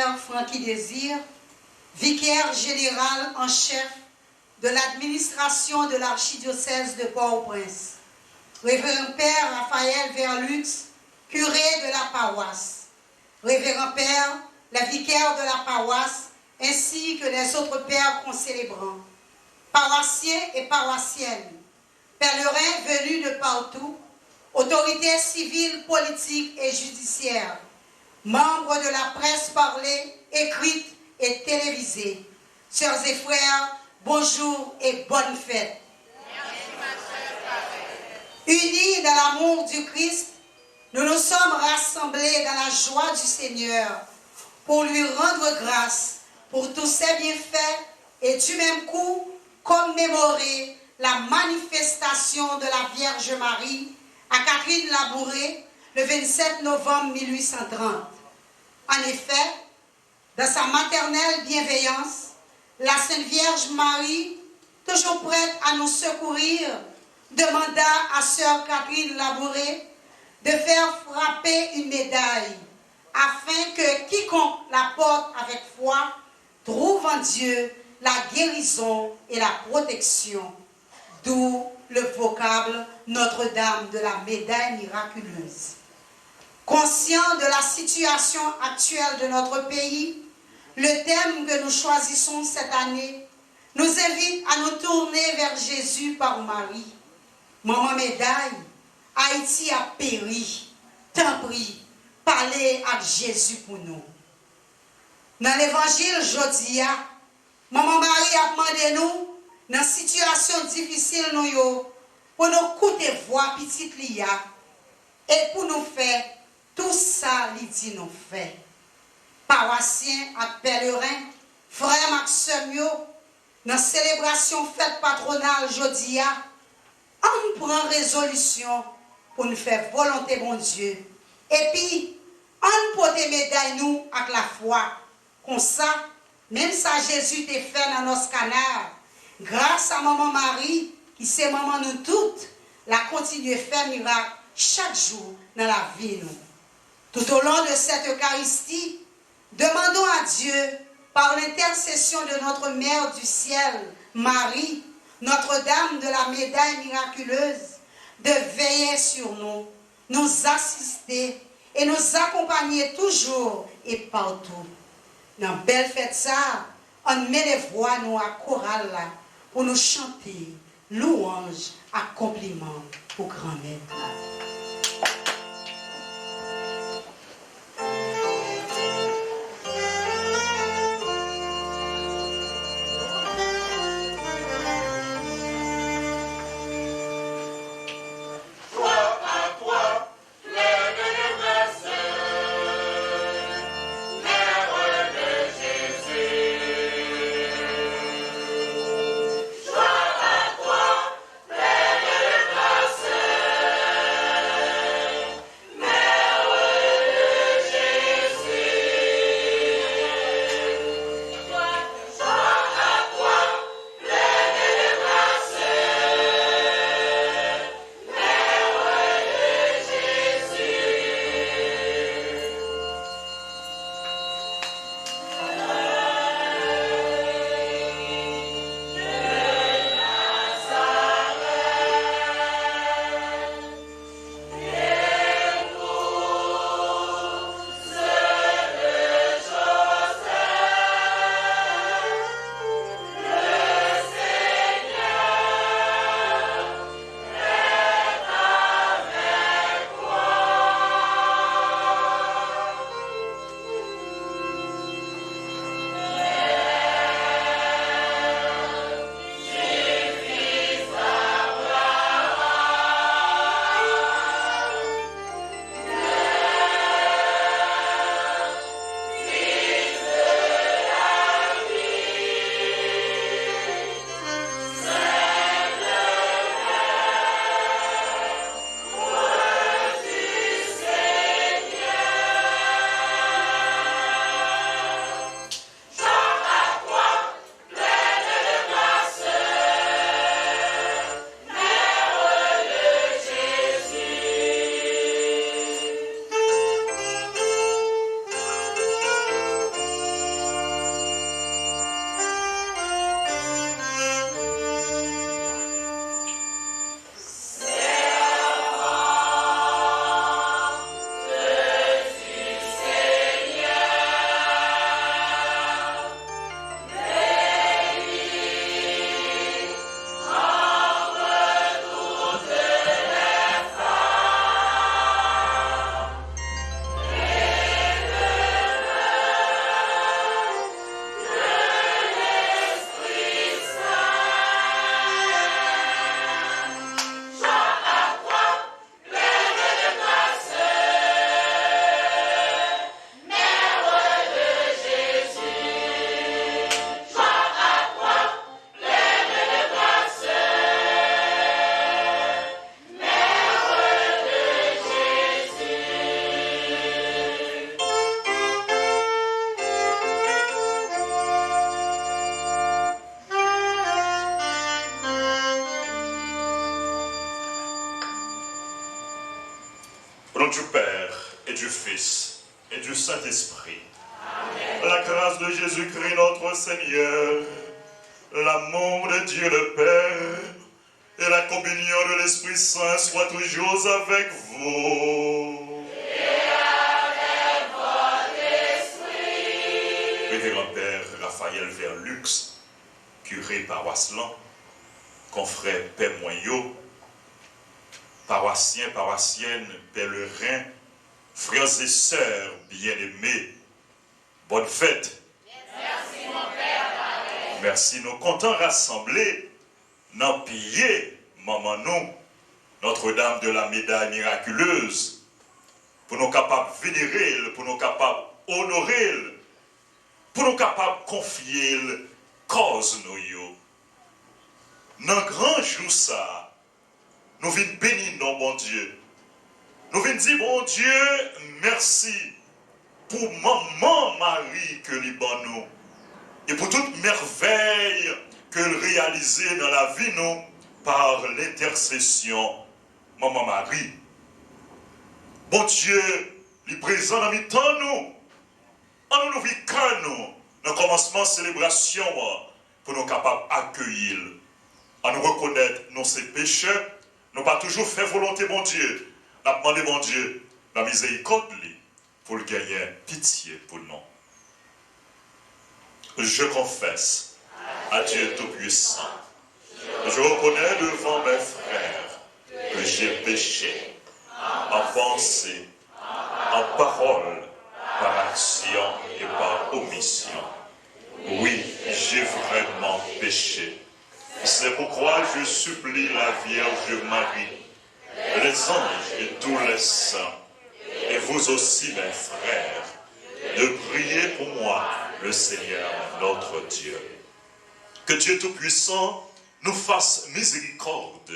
Père Francky Désir, vicaire général en chef de l'administration de l'archidiocèse de Port-au-Prince, Révérend Père Raphaël Verlux, curé de la paroisse, Révérend Père, la vicaire de la paroisse, ainsi que les autres pères concélébrants, paroissiens et paroissiennes, pèlerins venus de partout, autorités civiles, politiques et judiciaires, membres de la presse parlée, écrite et télévisée. Sœurs et frères, bonjour et bonne fête. Unis dans l'amour du Christ, nous nous sommes rassemblés dans la joie du Seigneur pour lui rendre grâce pour tous ses bienfaits et du même coup commémorer la manifestation de la Vierge Marie à Catherine Labouré le 27 novembre 1830. En effet, dans sa maternelle bienveillance, la Sainte Vierge Marie, toujours prête à nous secourir, demanda à sœur Catherine Labouré de faire frapper une médaille afin que quiconque la porte avec foi trouve en Dieu la guérison et la protection. D'où le vocable Notre-Dame de la médaille miraculeuse. Conscient de la situation actuelle de notre pays, le thème que nous choisissons cette année nous invite à nous tourner vers Jésus par Marie. Maman médaille, Haïti a péri, tant pris, parler à Jésus pour nous. Dans l'évangile Jodia, Maman Marie a demandé nous, dans une situation difficile, pour nous écouter voix petite Lia et pour nous faire tout ça, il dit nous fait. Paroissiens et pèlerins, frères Maxime, dans la célébration fête patronale Jodia, on prend résolution pour nous faire volonté bon Dieu. Et puis, on peut des médailles nous avec la foi. Comme ça, même ça Jésus t'a fait dans nos canards, grâce à Maman Marie, qui c'est maman nous toutes, la continue à faire miracle chaque jour dans la vie nous. Tout au long de cette Eucharistie, demandons à Dieu, par l'intercession de notre Mère du ciel, Marie, Notre-Dame de la médaille miraculeuse, de veiller sur nous, nous assister et nous accompagner toujours et partout. Dans belle fête ça, on met les voix nous à chorale là, pour nous chanter louange à compliment pour grand maître. Joie à toi, pleine de grâce. Au nom du Père et du Fils et du Saint-Esprit. La grâce de Jésus-Christ notre Seigneur, l'amour de Dieu le Père et la communion de l'Esprit Saint soient toujours avec vous. Et avec votre esprit. Révérend Père Raphaël Verlux, curé paroisselan, confrère Père Moyot, paroissiens, paroissiennes, pèlerins, frères et sœurs bien-aimés, bonne fête. Merci mon Père. Merci, nous comptons rassembler dans pied, maman nous, Notre-Dame de la médaille miraculeuse, pour nous capables de vénérer, pour nous capables d'honorer, pour nous capables de confier cause nous. Dans grand jour ça, nous venons bénir nos bon Dieu. Nous venons dire, bon Dieu, merci pour maman Marie que nous nous et pour toute merveille qu'elle réalisait dans la vie nous par l'intercession maman Marie. Bon Dieu, il est présent dans le temps nous. En nous vivons nous dans le commencement de la célébration pour nous capables d'accueillir, à nous reconnaître nos péchés. Nous pas toujours fait volonté, bon Dieu. Nous avons demandé, bon Dieu, la miséricorde pour le gagner pitié pour nous. Je confesse à Dieu Tout-Puissant. Je reconnais devant mes frères que j'ai péché en pensée, en parole, par action et par omission. Oui, j'ai vraiment péché. C'est pourquoi je supplie la Vierge Marie, les anges et tous les saints, et vous aussi mes frères, de prier pour moi, le Seigneur notre Dieu. Que Dieu Tout-Puissant nous fasse miséricorde,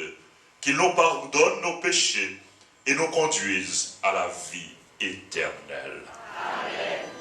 qu'il nous pardonne nos péchés et nous conduise à la vie éternelle. Amen.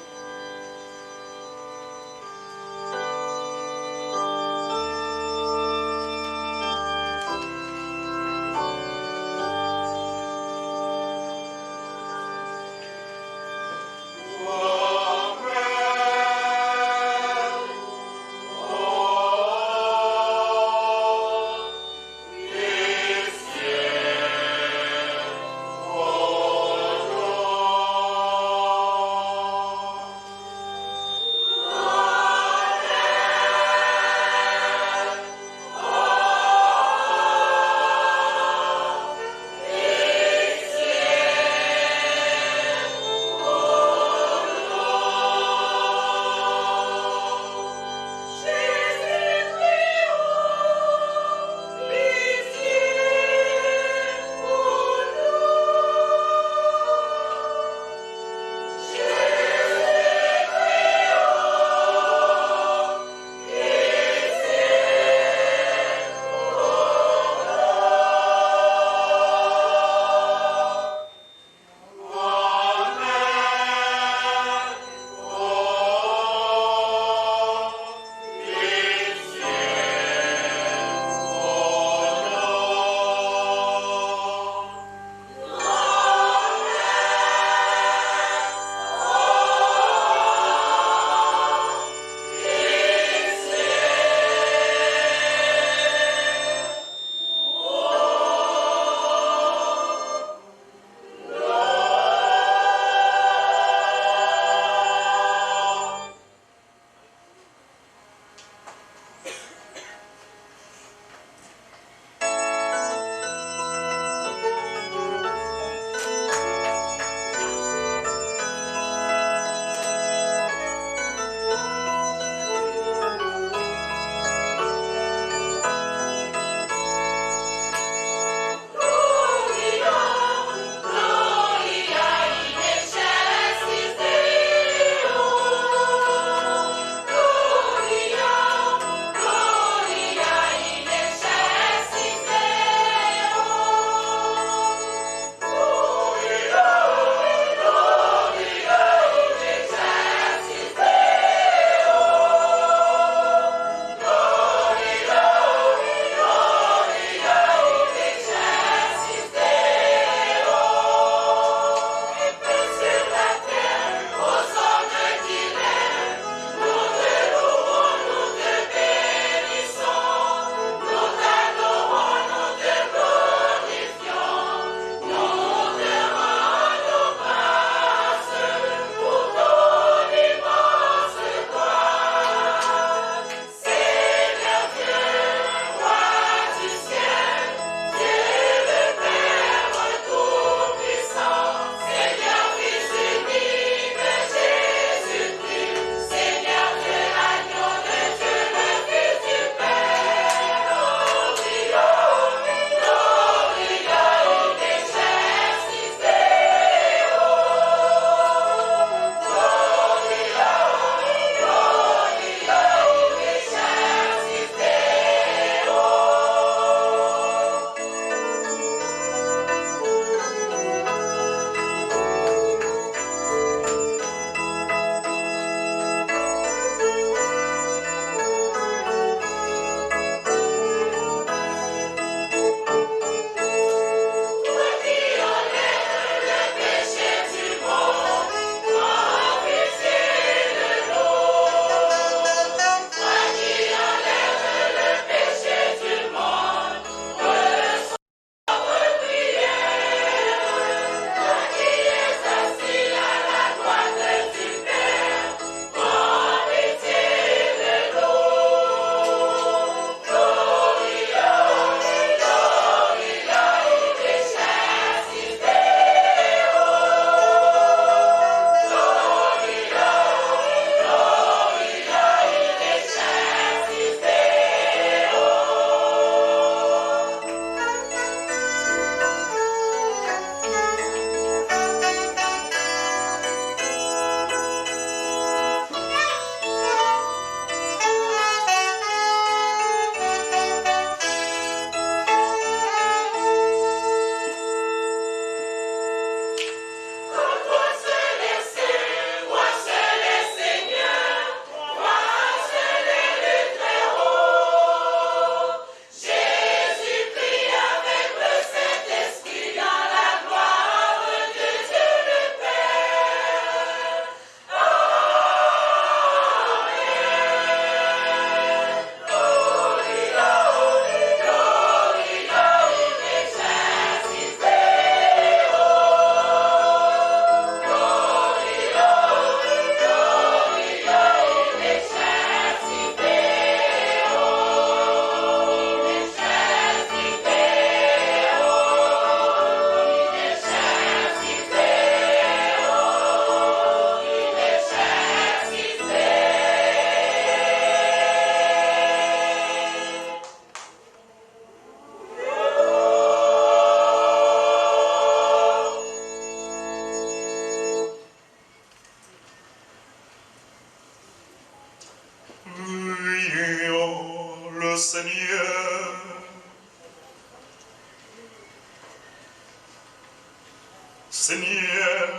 Seigneur,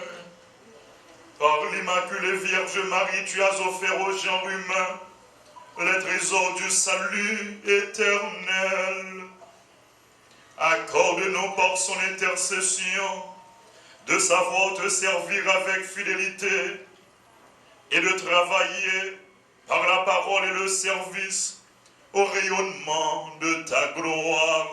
par l'Immaculée Vierge Marie, tu as offert au genre humain les trésors du salut éternel. Accorde-nous par son intercession de savoir te servir avec fidélité et de travailler par la parole et le service au rayonnement de ta gloire.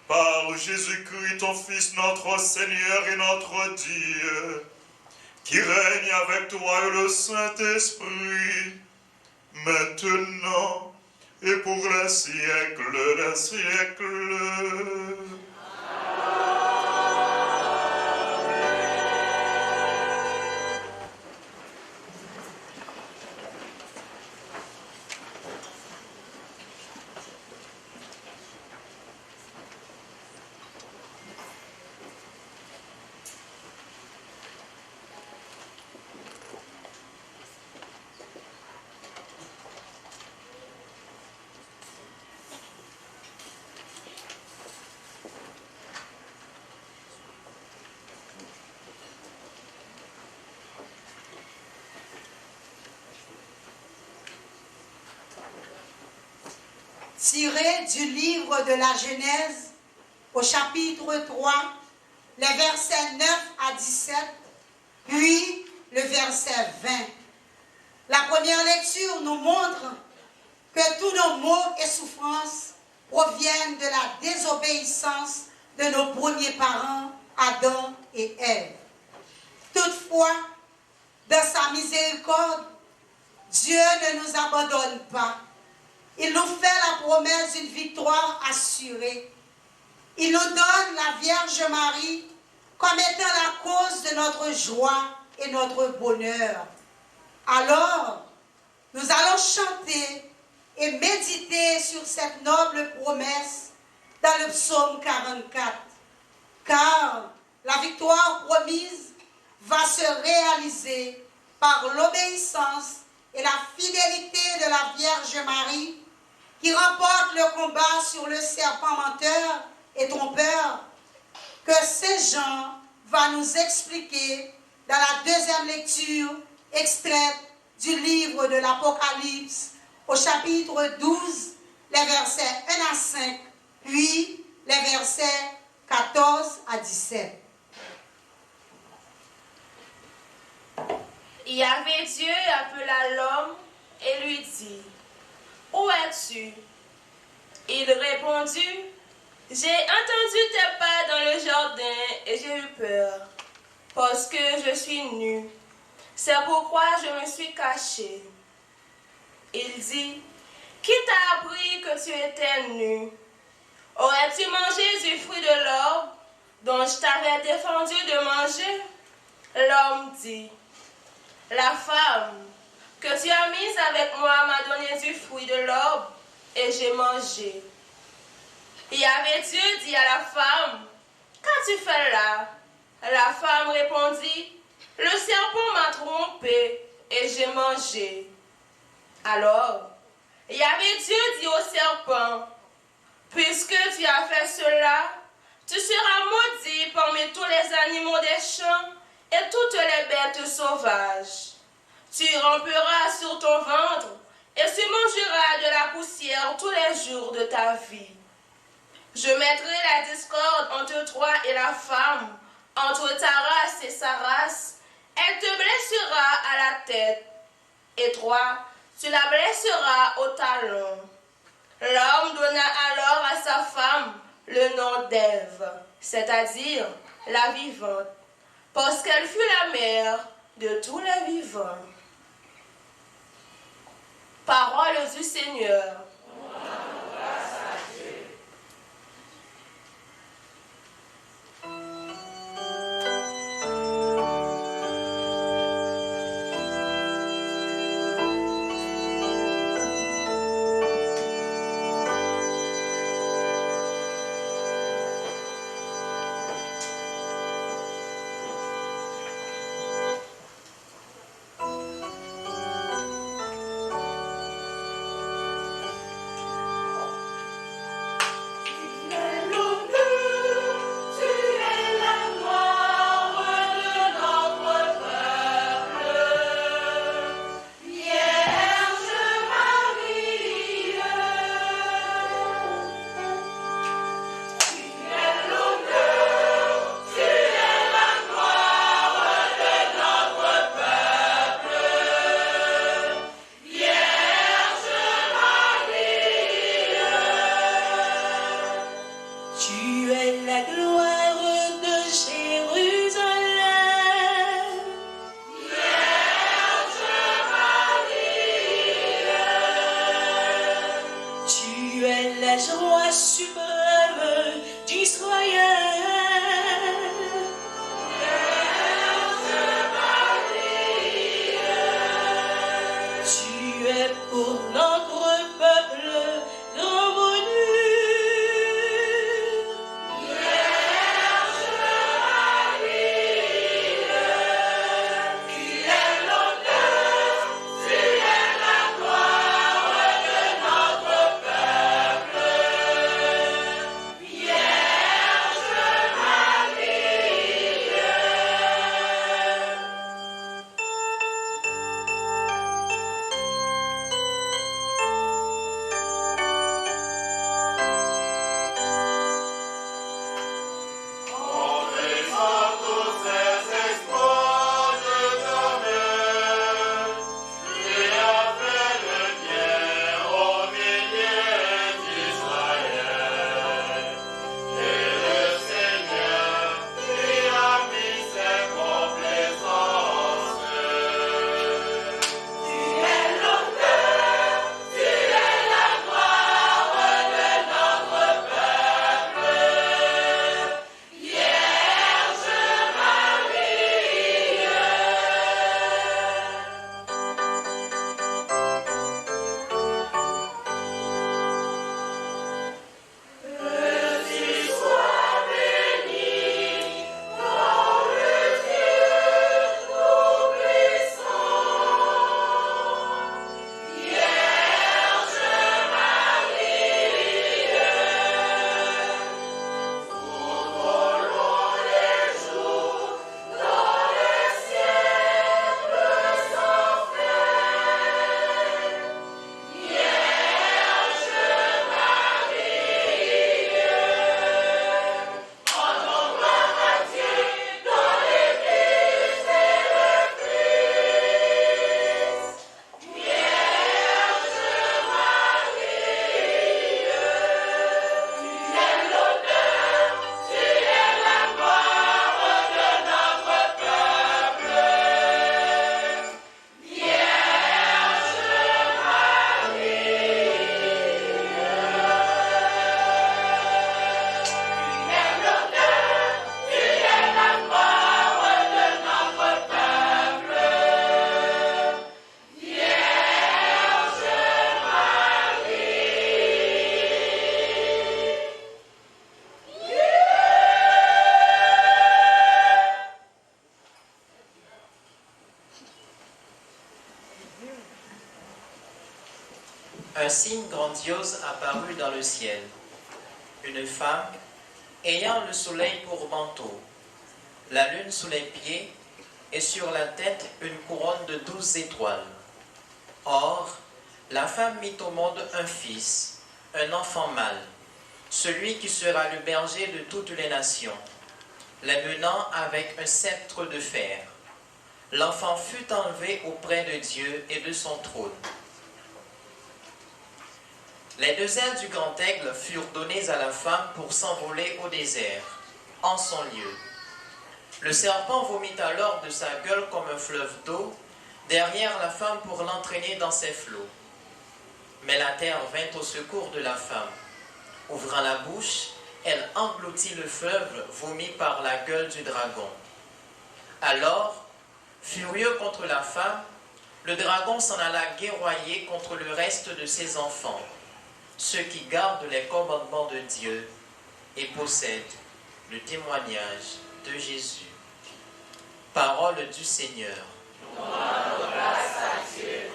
Par Jésus-Christ, ton Fils, notre Seigneur et notre Dieu, qui règne avec toi et le Saint-Esprit, maintenant et pour les siècles des siècles. Tiré du livre de la Genèse au chapitre 3, les versets 9 à 17, puis le verset 20. La première lecture nous montre que tous nos maux et souffrances proviennent de la désobéissance de nos premiers parents, Adam et Ève. Toutefois, dans sa miséricorde, Dieu ne nous abandonne pas. Il nous fait la promesse d'une victoire assurée. Il nous donne la Vierge Marie comme étant la cause de notre joie et notre bonheur. Alors, nous allons chanter et méditer sur cette noble promesse dans le psaume 44. Car la victoire promise va se réaliser par l'obéissance et la fidélité de la Vierge Marie, qui remporte le combat sur le serpent menteur et trompeur, que Saint Jean va nous expliquer dans la deuxième lecture extraite du livre de l'Apocalypse au chapitre 12, les versets 1 à 5, puis les versets 14 à 17. Yahvé Dieu appela l'homme et lui dit: Où es-tu? Il répondit: J'ai entendu tes pas dans le jardin et j'ai eu peur, parce que je suis nu. C'est pourquoi je me suis caché. Il dit: Qui t'a appris que tu étais nu? Aurais-tu mangé du fruit de l'arbre dont je t'avais défendu de manger? L'homme dit: La femme que tu as mise avec moi m'a donné du fruit de l'arbre et j'ai mangé. Yahvé Dieu dit à la femme: Qu'as-tu fait là? La femme répondit: Le serpent m'a trompé et j'ai mangé. Alors, Yahvé Dieu dit au serpent: Puisque tu as fait cela, tu seras maudit parmi tous les animaux des champs et toutes les bêtes sauvages. Tu ramperas sur ton ventre et tu mangeras de la poussière tous les jours de ta vie. Je mettrai la discorde entre toi et la femme, entre ta race et sa race. Elle te blessera à la tête, et toi, tu la blesseras au talon. L'homme donna alors à sa femme le nom d'Ève, c'est-à-dire la vivante, parce qu'elle fut la mère de tous les vivants. Parole du Seigneur. un signe grandiose apparut dans le ciel. Une femme ayant le soleil pour manteau, la lune sous les pieds et sur la tête une couronne de 12 étoiles. Or, la femme mit au monde un fils, un enfant mâle, celui qui sera le berger de toutes les nations, les menant avec un sceptre de fer. L'enfant fut enlevé auprès de Dieu et de son trône. Les 2 ailes du grand aigle furent données à la femme pour s'envoler au désert, en son lieu. Le serpent vomit alors de sa gueule comme un fleuve d'eau derrière la femme pour l'entraîner dans ses flots. Mais la terre vint au secours de la femme. Ouvrant la bouche, elle engloutit le fleuve vomi par la gueule du dragon. Alors, furieux contre la femme, le dragon s'en alla guerroyer contre le reste de ses enfants, ceux qui gardent les commandements de Dieu et possèdent le témoignage de Jésus. Parole du Seigneur. Grâce à Dieu.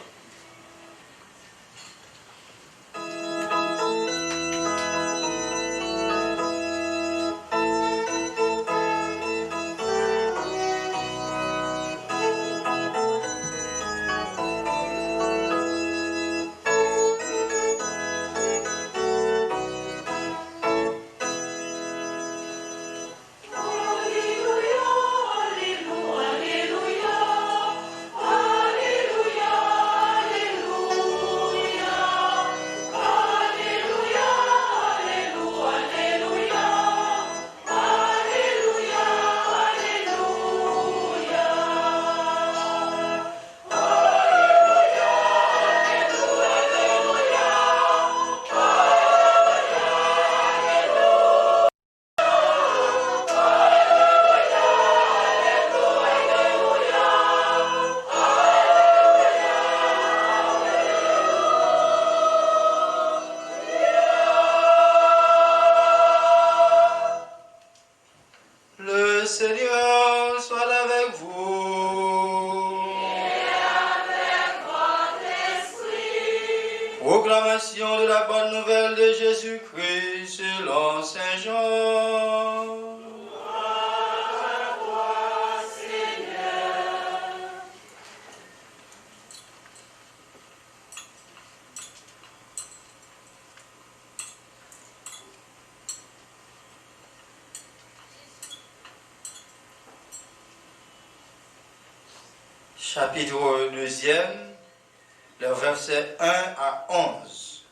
Le Seigneur soit avec vous. Et avec votre esprit. Proclamation de la bonne nouvelle de Jésus-Christ selon Saint Jean. Gloire à toi, Seigneur. Chapitre 2, les versets 1 à 11.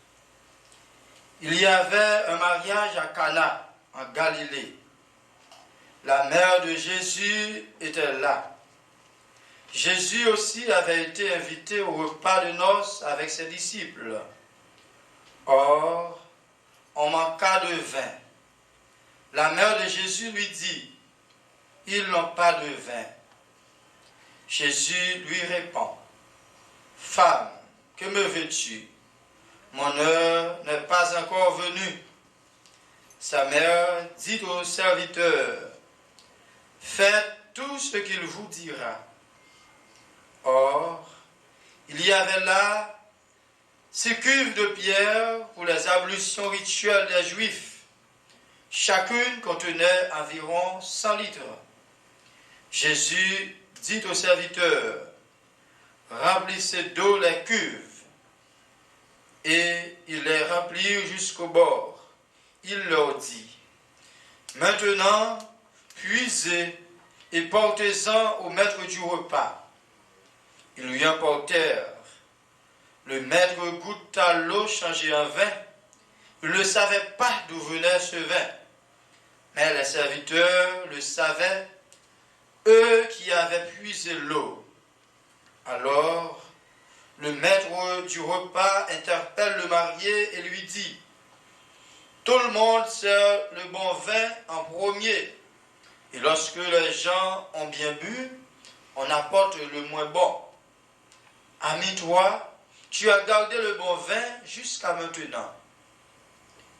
Il y avait un mariage à Cana, en Galilée. La mère de Jésus était là. Jésus aussi avait été invité au repas de noces avec ses disciples. Or, on manqua de vin. La mère de Jésus lui dit, « Ils n'ont pas de vin. » Jésus lui répond, « Femme, que me veux-tu? Mon heure n'est pas encore venue. » Sa mère dit au serviteur, « Faites tout ce qu'il vous dira. » Or, il y avait là 6 cuves de pierre pour les ablutions rituelles des Juifs. Chacune contenait environ 100 litres. Jésus dit au serviteur, « Remplissez d'eau les cuves. » Et ils les remplirent jusqu'au bord. Il leur dit, « Maintenant, puisez et portez-en au maître du repas. » Ils lui emportèrent. Le maître goûta l'eau changée en vin. Il ne savait pas d'où venait ce vin. Mais les serviteurs le savaient, eux qui avaient puisé l'eau. Alors, le maître du repas interpelle le marié et lui dit, « Tout le monde sert le bon vin en premier, et lorsque les gens ont bien bu, on apporte le moins bon. Ami, toi, tu as gardé le bon vin jusqu'à maintenant. »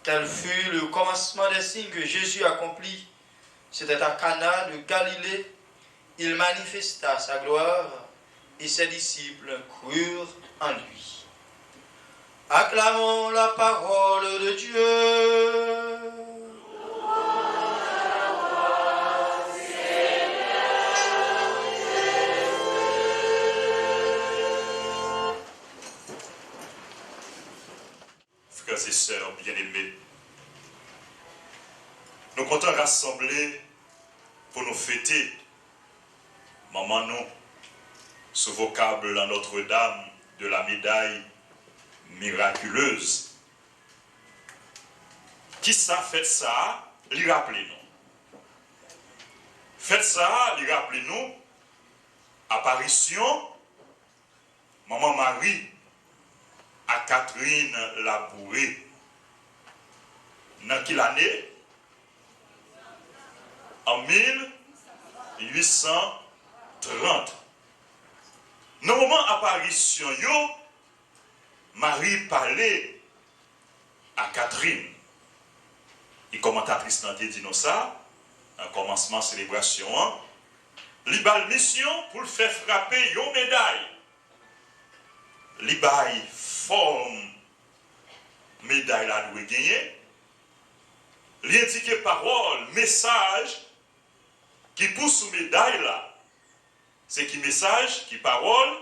Tel fut le commencement des signes que Jésus accomplit. C'était à Cana de Galilée. Il manifesta sa gloire et ses disciples crurent en lui. Acclamons la parole de Dieu. Frères et sœurs bien-aimés, nous comptons rassembler pour nous fêter maman nous, ce vocable à Notre-Dame de la médaille miraculeuse. Qui ça fait ça, lui rappelez-nous. Faites ça, lui rappelez-nous, apparition, maman Marie à Catherine Labouré. Dans quelle année? En 1830. Dans le moment apparition, Marie parlait à Catherine. Et commentatrice n'a dit nous ça, en commencement de célébration, l'ibal mission pour le faire frapper une médaille. L'ibal forme médaille la doit gagner. L'indiquer parole, message qui pousse sous médaille là. C'est qui message, qui parole?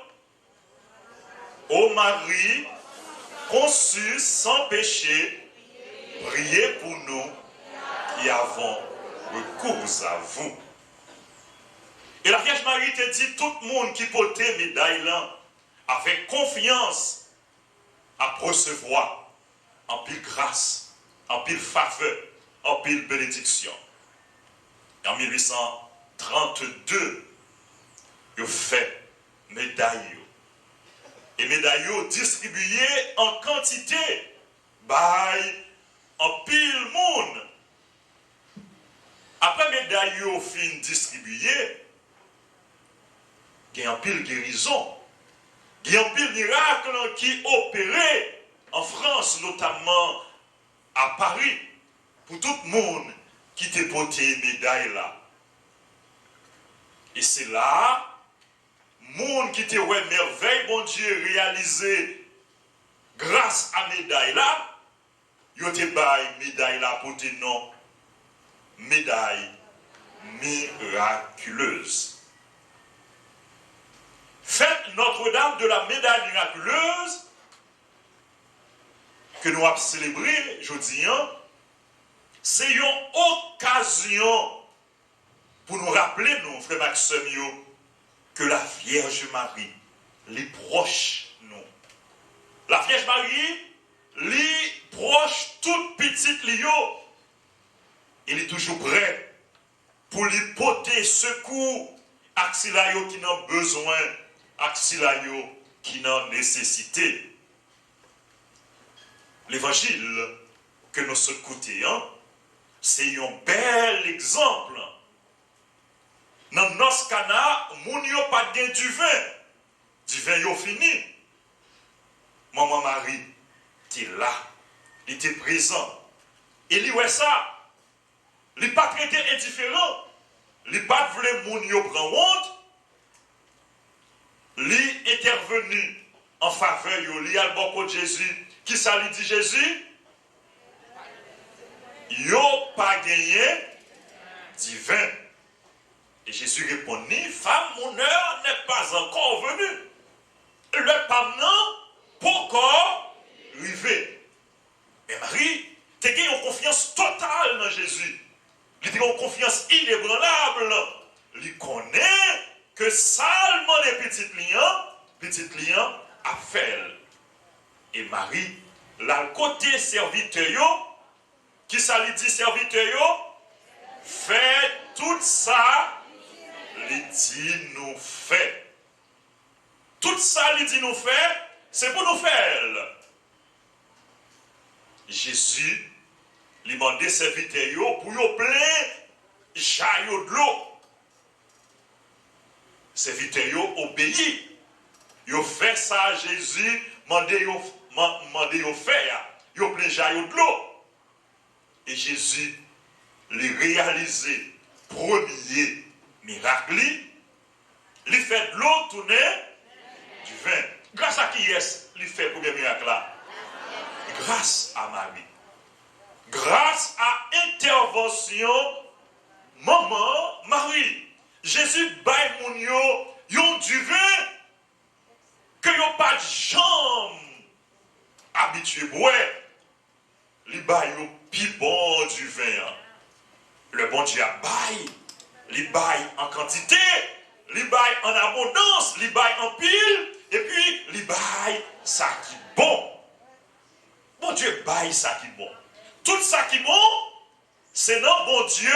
Ô Marie, conçue sans péché, priez pour nous qui avons recours à vous. Et la Vierge Marie te dit, tout le monde qui portait médaille là, avec confiance, à recevoir en pile grâce, en pile faveur, en pile bénédiction. Et en 1832, il fait médaille. Et médaille distribuées en quantité, en pile monde. Après médaille fin distribuée, il y a un pile guérison. Il y a un pile miracle qui opérait en France, notamment à Paris, pour tout le monde qui t'a porté médaille là. Et c'est là, monde qui t'a ouais merveille, bon Dieu, réalisé grâce à médaille là, il te bail médaille là pour tes noms, médaille miraculeuse. Faites Notre-Dame de la médaille miraculeuse que nous avons célébré aujourd'hui, c'est une occasion pour nous rappeler, nous, frère Maxime, que la Vierge Marie, les proche nous. La Vierge Marie, les proche toute petite Lio, il est toujours prêt pour lui porter secours à ceux qui n'ont besoin, à ceux qui n'ont nécessité. L'évangile que nous écoutons, c'est un bel exemple. Dans notre cana, moun yo pas gen du vin yo fini. Maman Marie, t'es là, il était présent. Et lui ouais ça, il pas traité indifférent, il pas voulu moun yo prendre honte. Lui intervenu en faveur yo, li al bon de Jésus. Qui ça lui dit Jésus? Yo pas gagné du vin. Et Jésus répondit, femme, mon heure n'est pas encore venue. Le pamenant, pourquoi arriver? Mais Marie, tu as une confiance totale dans Jésus. Tu as une confiance inébranlable. Il connaît que seulement les petites liens a fait. Et Marie, là, côté serviteur, qui ça lui dit serviteur, fait tout ça, lui dit nous fait. Tout ça, lui dit nous fait, c'est pour nous faire. Jésus, lui demandait serviteur pour y plein jaillot de l'eau. Serviteur obéit. Il fait ça à Jésus, mandé au faire, il plein jaillot de l'eau. Et Jésus les réalisé premier miracle, il fait de l'eau tourner du vin. Grâce à qui est-ce qu'il fait le premier miracle là? grâce à Marie. Grâce à intervention maman Marie. Jésus baille mon yo yon du vin que yon pas de jambe habitué boire. Li baille yon pi bon du vin. Le bon Dieu a baille. Li baille en quantité, li baille en abondance, li baille en pile, et puis li baille ça qui bon. Bon Dieu baille ça qui bon. Tout ça qui bon, c'est non bon Dieu,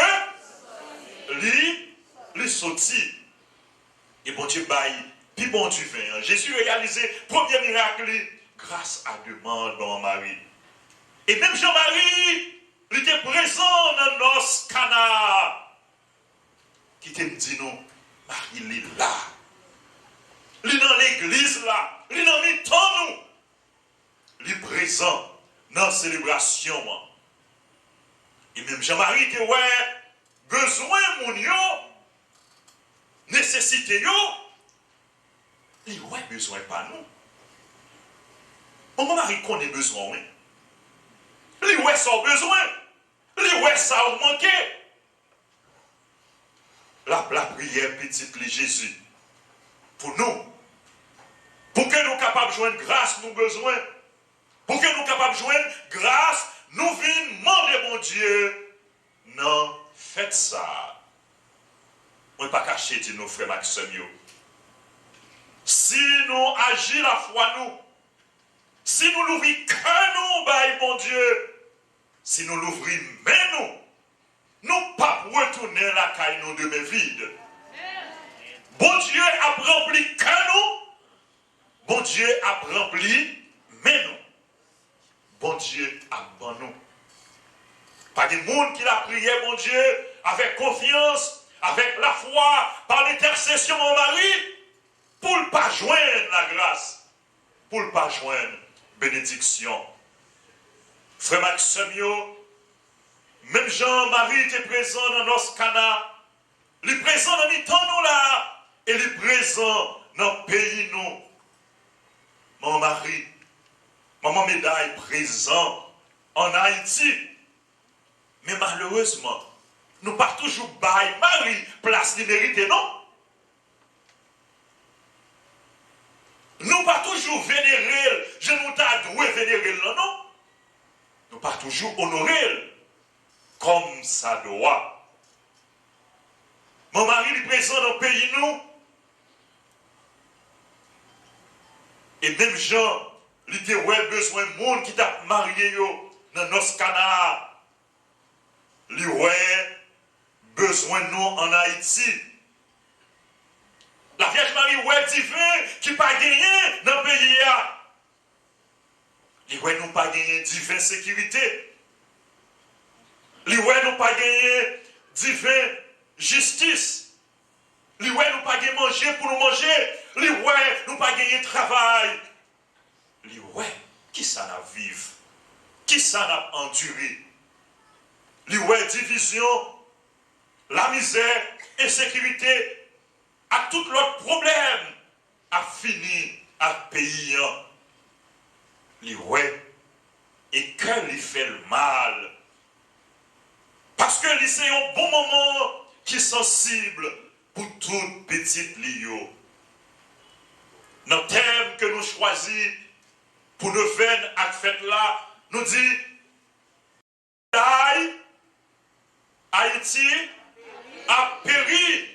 li sorti. Et bon Dieu baille, puis bon du vin. Jésus réalisé premier miracle grâce à demande dans Marie. Et même Jean-Marie, il était présent dans nos Cana. Qui te dit non, Marie, il est là. Il est dans l'église là. Il est dans le temps nous. Il est présent dans la célébration. Et même Jean-Marie était ouais, besoin mon yo, nécessité yo, il ouais besoin pas nous. Mon mari connaît besoin, oui. Il ouais son besoin. Il ouais ça a manqué. La prière petite de Jésus pour nous, pour que nous soyons capables de joindre grâce nous besoin, pour que nous soyons capables de joindre grâce nous venons demander mon Dieu, non, faites ça. On ne peut pas cacher de nos frères Maxime. Si nous agissons la foi nous, si nous l'ouvrons que nous, bah, mon Dieu, si nous l'ouvrons mais nous pas retourner la caille nous de mes vides. Bon Dieu a rempli que nous. Bon Dieu a rempli mais nous. Bon Dieu a bon nous. Pas de monde qui l'a prié, bon Dieu, avec confiance, avec la foi, par l'intercession en Marie, pour ne pas joindre la grâce, pour ne pas joindre bénédiction. Frère Maxime, même Jean-Marie était présent dans nos Cana. Il est présent dans les temps nous là. Et il est présent dans le pays nous. Mon mari, maman médaille présent en Haïti. Mais malheureusement, nous pas toujours bail Marie place de mérite, non? Nous pas toujours vénérer, je nous t'a doué vénérer, non? Nous pas toujours honorer. Comme ça doit. Mon mari est présent dans le pays nous. Et même Jean, il était ouais besoin de monde qui t'a marié dans nos canards. Il ouais besoin de nous en Haïti. La Vierge Marie ouais divin qui pas gagné dans le pays. Il ouais nous pas gagné divin sécurité. Li ouais nous pas gagner divin justice. Li ouais nous pas gagner manger pour nous manger. Li ouais nous pas gagner travail. Li ouais qui ça n'a vivre? Qui ça n'a enduré? Li ouais division, la misère, insécurité, à tout l'autre problème a fini à pays. Li ouais et quand il fait le mal. Parce que c'est un bon moment qui est sensible pour toute petite Lio. Dans le thème que nous choisissons pour nous faire à cette fête-là, nous dit Haïti a péri.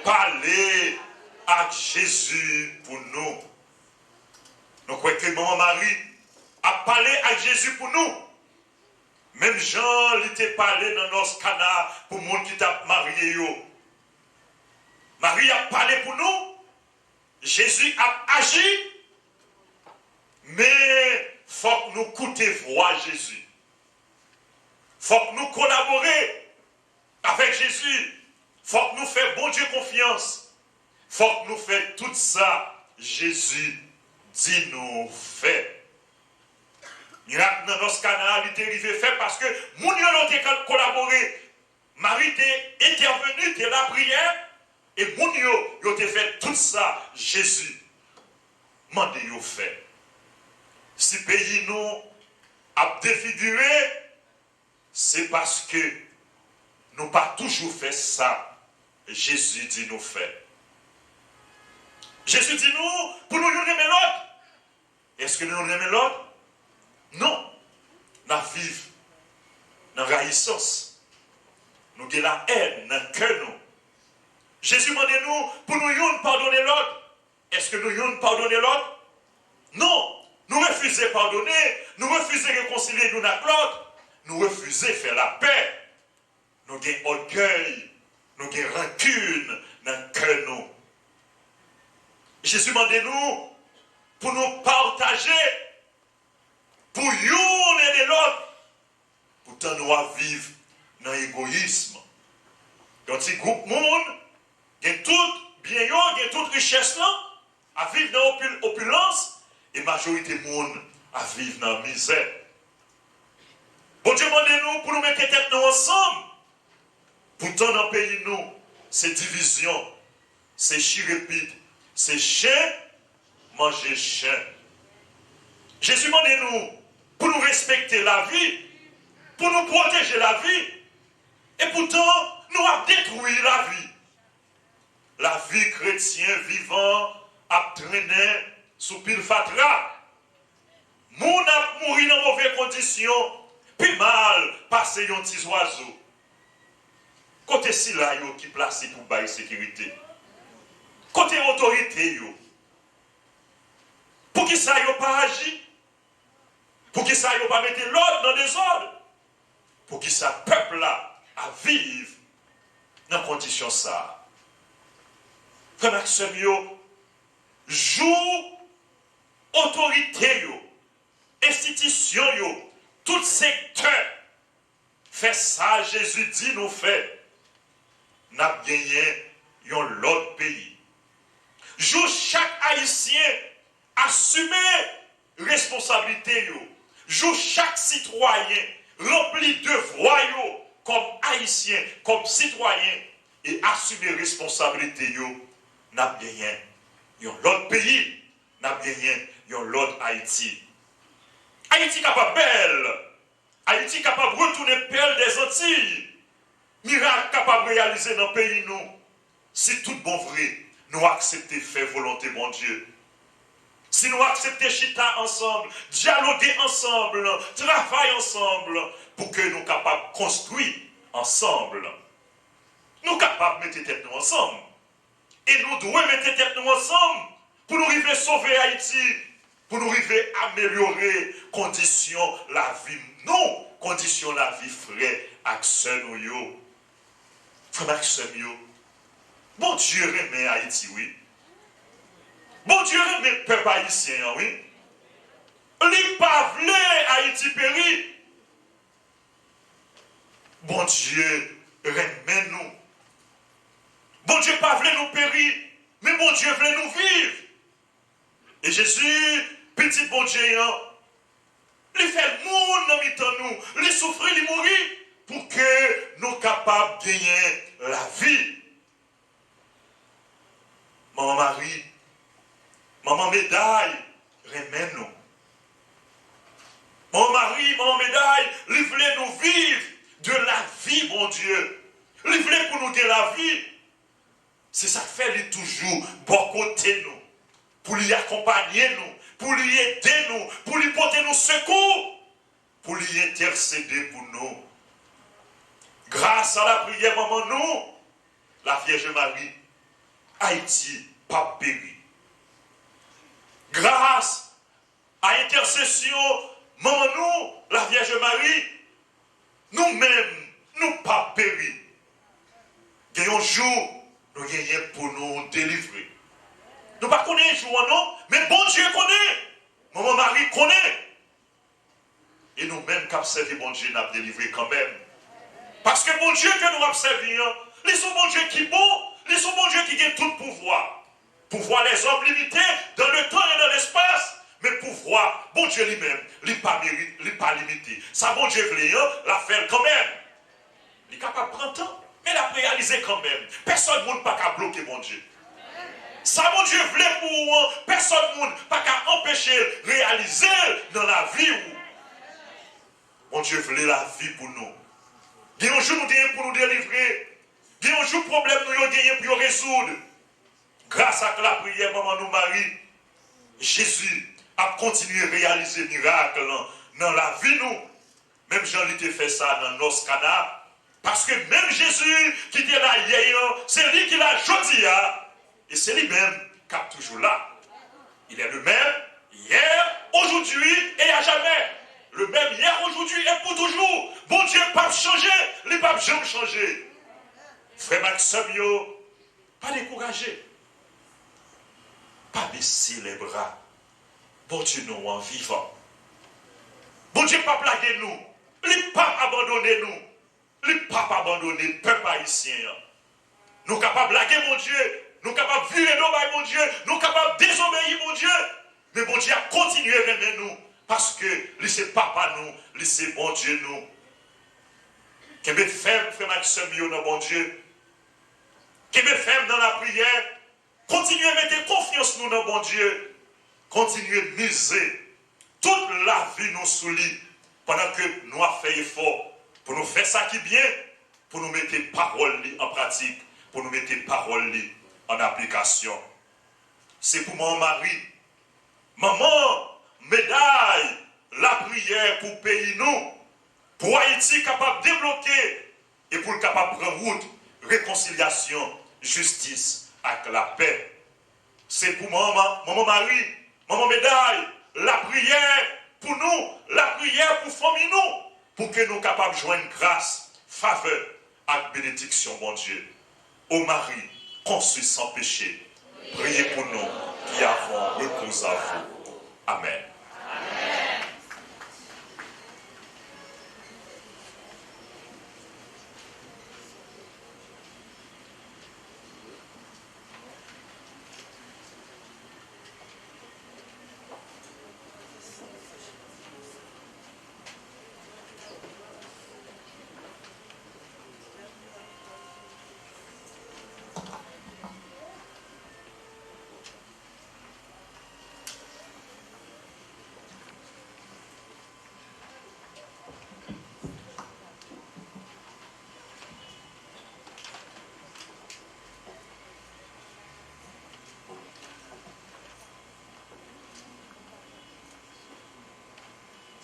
Parler à Jésus pour nous. Nous croyons que maman Marie a parlé à Jésus pour nous. Même Jean, il était parlé dans nos Cana pour le monde qui t'a marié. Marie a parlé pour nous. Jésus a agi. Mais il faut que nous coûter voir Jésus. Il faut que nous collaborer avec Jésus. Il faut que nous fassions bon Dieu confiance. Il faut que nous fassions tout ça. Jésus dit nous fait. Miracle dans nos canaux, il était arrivé fait parce que moun yo ont collaboré. Marie était intervenue, était la prière, et moun yo ont fait tout ça. Jésus, mandé yo fait. si le pays nous a défiguré, c'est parce que nous pas toujours fait ça. Jésus dit nous fait. Jésus dit nous, pour nous aimer l'autre. Est-ce que nous aimons l'autre? Non. Nous vivons dans la raïssance. Nous avons la haine dans le cœur. Jésus demande nous, pour nous pardonner l'autre. Est-ce que nous pardonner l'autre? Non. Nous refusons pardonner. Nous refusons réconcilier nous avec l'autre. Nous refusons faire la paix. Nous avons orgueil. Nous avons rancune dans le cœur. Jésus demande nous pour nous partager, pour nous aider l'autre. Pourtant, nous allons vivre dans l'égoïsme. Dans ce groupe monde, il y a tout bien, il y a toute richesse là, à vivre dans l'opulence, et la majorité du monde à vivre dans la misère. Bon Dieu, demandez-nous pour nous mettre tête nous ensemble. Pourtant, dans le pays, nous, c'est division, c'est chirépide, c'est chien, manger chien. Jésus demandez-nous pour nous respecter la vie, pour nous protéger la vie, et pourtant, nous avons détruit la vie. La vie chrétienne vivant a traîné sous pile fatra. Moun a mouru dans mauvaises conditions, puis mal passer un petit oiseau. Côté si là, qui placé pour bailler sécurité. Côté autorité, pour qui ça n'a pas agi, pour qui ça n'a pas mettre l'ordre dans des ordres, pour qui ça peuple là à vivre dans des conditions ça. Frère Maxime, joue autorité, institution, tout secteur, fait ça, Jésus dit nous fait. N'a gagné l'autre pays. Joue chaque haïtien assumer responsabilité. Joue chaque citoyen rempli devoir comme haïtien, comme citoyen et assumer responsabilité. N'a gagné l'autre pays. N'a gagné l'autre Haïti. Haïti capable belle. Haïti capable de retourner belle des Antilles. Miracle capable de réaliser dans le pays nous. Si tout bon vrai, nous acceptons faire volonté mon Dieu. Si nous acceptons chita ensemble, dialoguer ensemble, travailler ensemble, pour que nous capables de construire ensemble. Nous capables de mettre tête nous ensemble. Et nous devons mettre tête nous ensemble pour nous arriver à sauver Haïti, pour nous arriver à améliorer conditions la vie. Non, conditions la vie frère, accès nous. Frère Maxime, bon Dieu remet Haïti, oui. Bon Dieu remet le peuple haïtien, oui. Il pas voulu Haïti périr. Bon Dieu remet nous. Bon Dieu pas voulu nous périr, mais bon Dieu voulait nous vivre. Et Jésus, petit bon Dieu, il fait le monde dans nous, il souffre, il mourit, pour que nous soyons capables de gagner la vie. Maman Marie, maman médaille, remets-nous. Maman Marie, maman médaille, il voulait nous vivre de la vie, mon Dieu. Il voulait pour nous gagner la vie. C'est ça fait lui toujours bon côté nous, pour lui accompagner nous, pour lui aider nous, pour lui porter nos secours, pour lui intercéder pour nous. Grâce à la prière, maman, nous, la Vierge Marie, Haïti, pas péri. Grâce à l'intercession, maman, nous, la Vierge Marie, nous-mêmes, nous pas péri. Il y a un jour, nous gagnons pour nous délivrer. Nous ne connaissons pas jour, non, mais bon Dieu connaît. Maman Marie connaît. Et nous-mêmes qui avons servi bon Dieu, nous avons délivré quand même. Parce que bon Dieu que nous avons servi, ils sont bon Dieu qui est bon, ils sont bon Dieu qui a tout pouvoir. Pouvoir les hommes limités dans le temps et dans l'espace, mais pouvoir, bon Dieu lui-même, il n'est pas limité. Ça, bon Dieu voulait la faire quand même. Il est capable de prendre temps, mais il a réalisé quand même. Personne ne peut pas bloquer bon Dieu. Ça, mon Dieu, voulait pour personne monde, pas qu'à empêcher de réaliser dans la vie. Mon Dieu voulait la vie pour nous. Il y a un jour nous gagnons pour nous délivrer. Il y a un jour problème nous gagnons pour nous résoudre. Grâce à la prière, maman nous Marie, Jésus a continué à réaliser des miracles dans la vie nous. Même Jean-Luc fait ça dans nos canards. Parce que même Jésus qui était là hier, c'est lui qui l'a jeudi. Et c'est lui-même qui est toujours là. Il est le même hier, aujourd'hui et à jamais. Le même hier, aujourd'hui et pour toujours. Bon Dieu, pas changer, les papes jamais changer. Frère Maxime, pas décourager. Pas baisser les bras. Bon Dieu, nous en vivant. Bon Dieu, pas blaguer nous. Les papes abandonner nous. Les papes abandonner le peuple haïtien. Nous capables de blaguer, mon Dieu. Nous capables de virer nos bails, mon Dieu. Nous capables de désobéir, mon Dieu. Mais bon Dieu a continué à aimer nous. Parce que c'est papa nous, c'est bon Dieu nous. Qu'est-ce que fait Maxime, bon Dieu? Qu'est-ce que fait dans la prière? Continuez à mettre confiance nous dans bon Dieu. Continuez à miser toute la vie nous sous lui pendant que nous avons fait effort pour nous faire ça qui est bien, pour nous mettre paroles en pratique, pour nous mettre paroles en application. C'est pour mon mari. Maman, médaille, la prière pour pays nous, pour Haïti capable de débloquer et pour le capable de prendre route, réconciliation, justice avec la paix. C'est pour maman Marie, maman médaille, la prière pour nous, la prière pour famille nous, pour que nous capables de joindre grâce, faveur et bénédiction, bon Dieu. Ô Marie, conçue sans péché, priez pour nous qui avons recours à vous. Amen.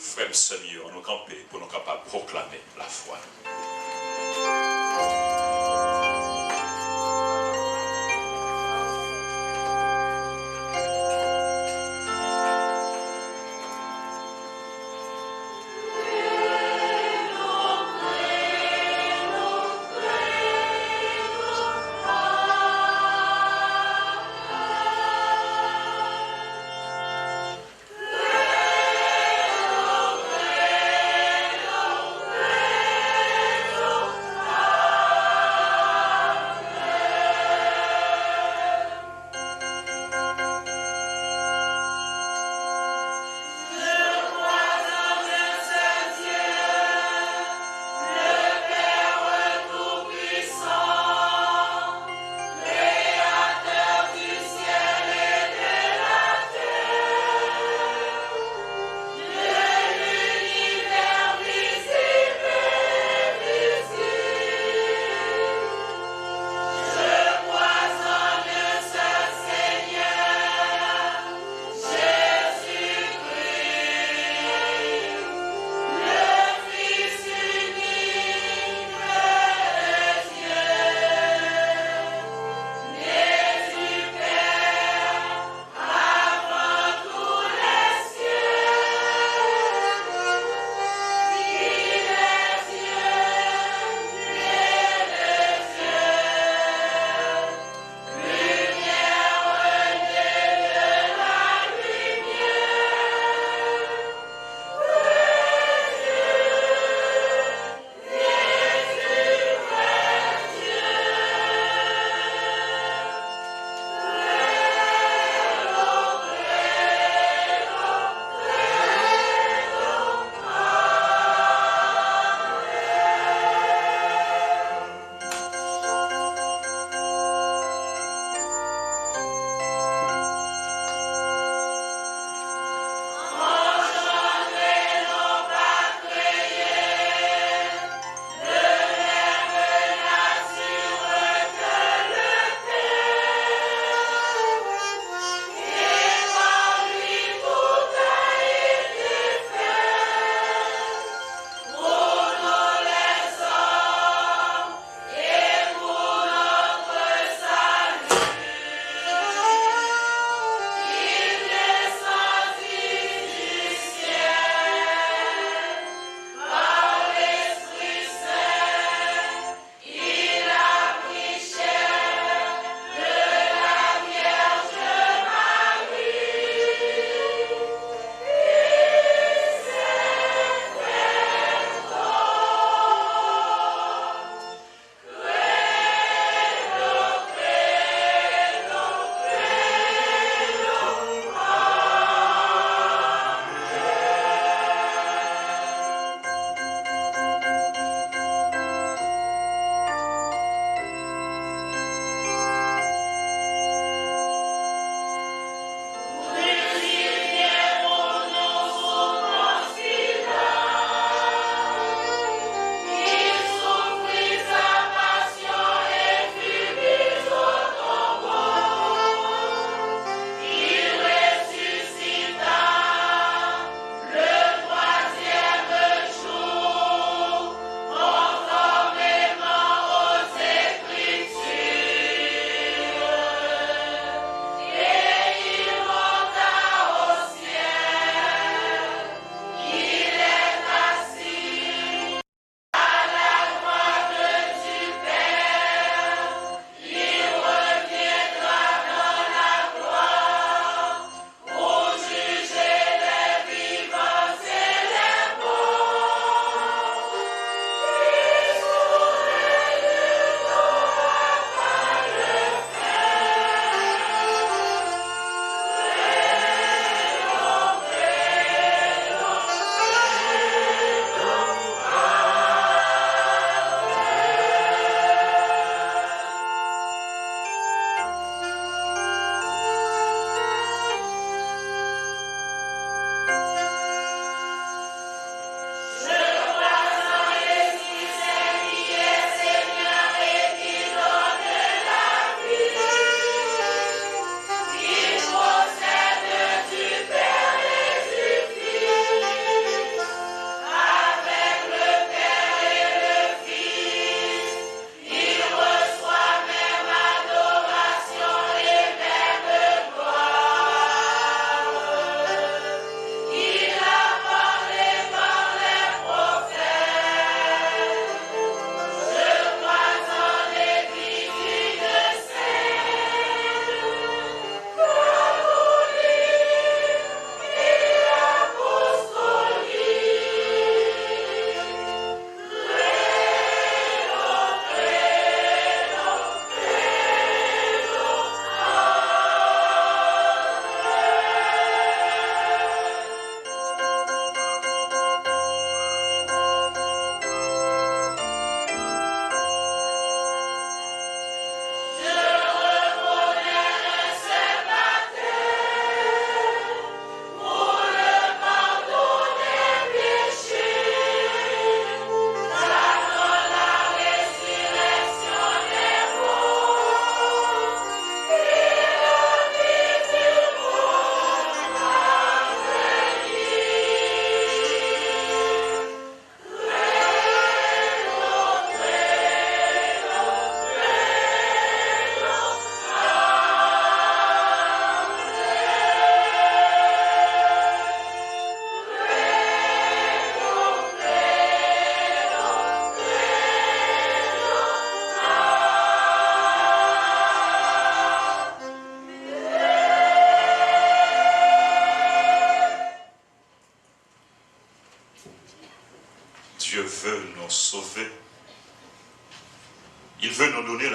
Frères, seigneur, on nous camper pour nous capables de proclamer la foi. Amen.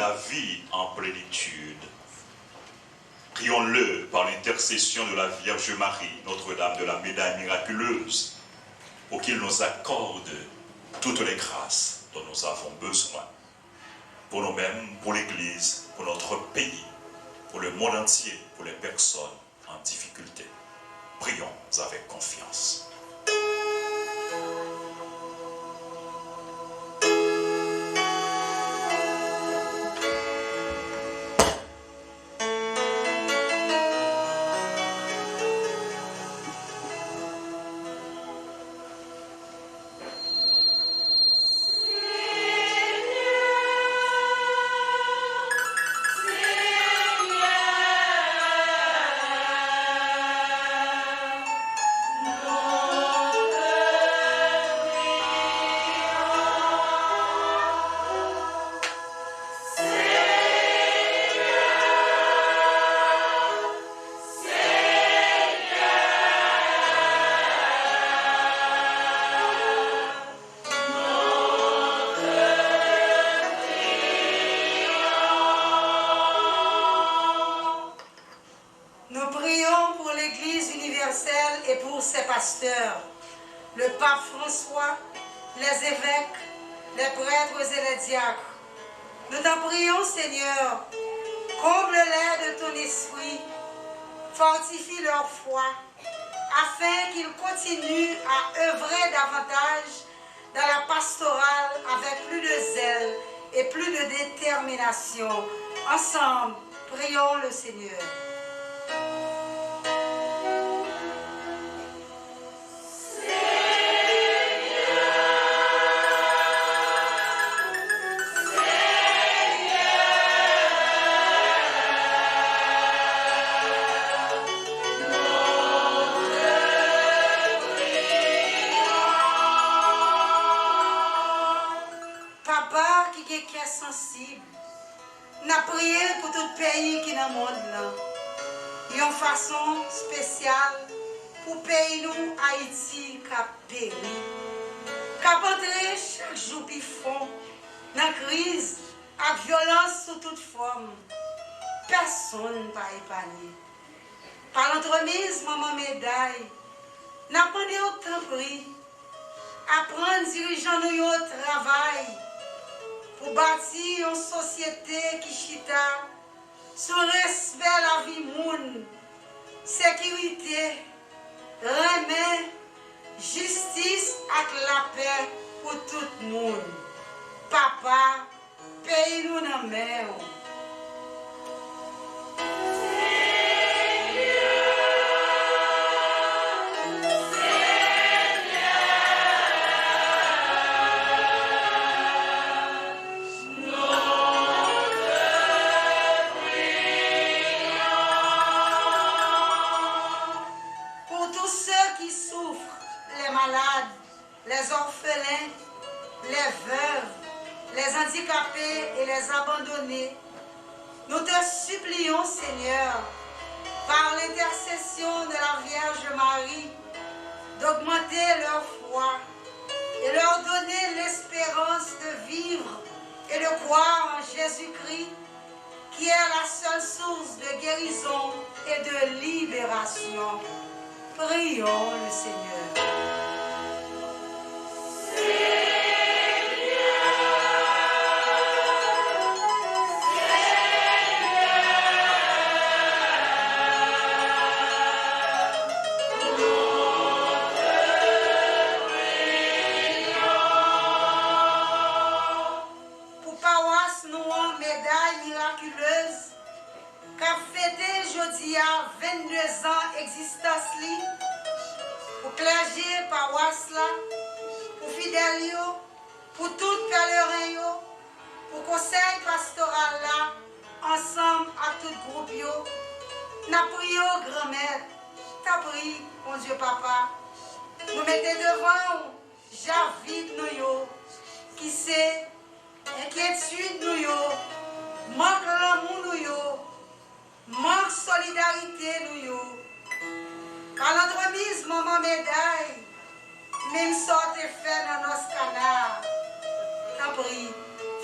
la vie en plénitude. Prions-le par l'intercession de la Vierge Marie, Notre-Dame de la Médaille miraculeuse, pour qu'il nous accorde toutes les grâces dont nous avons besoin, pour nous-mêmes, pour l'Église, pour notre pays, pour le monde entier, pour les personnes en difficulté. Prions avec confiance. Nous prions pour l'Église universelle et pour ses pasteurs, le pape François, les évêques, les prêtres et les diacres. Nous t'en prions, Seigneur, comble-les de ton esprit, fortifie leur foi, afin qu'ils continuent à œuvrer davantage dans la pastorale avec plus de zèle et plus de détermination. Ensemble, prions le Seigneur. Papa qui est cœur sensible, n'a prié pour tout pays qui est dans le monde là. Il y a une façon spéciale pour pays nous Haïti qui a péri. Qui a entré chaque jour plus fond dans la crise, à violence sous toute forme. Personne n'a épargné. Par l'entremise, maman médaille, n'a pas de autant pris. Apprendre dirigeant nous au travail pour bâtir une société qui chita sur respect la vie moun, sécurité, remède, justice et la paix pour tout le monde. Papa, paye nous dans la main. Les orphelins, les veuves, les handicapés et les abandonnés, nous te supplions, Seigneur, par l'intercession de la Vierge Marie, d'augmenter leur foi et leur donner l'espérance de vivre et de croire en Jésus-Christ, qui est la seule source de guérison et de libération. Prions le Seigneur. Qu'a fêté jeudi à 22 ans existence li, pour clergé paroisse là, pour fidèles yo, pour tout pèlerin yo, pour conseil pastoral là, ensemble à tout groupe yo, n'a prié grand-mère, t'as pris, mon Dieu papa, nous mettez devant, j'invite nous yo, qui c'est, inquiétude nous yo, manque l'amour nous yo, manque solidarité nous yo. Par l'entremise, maman médaille, même sorte fait dans nos canards. T'en prie,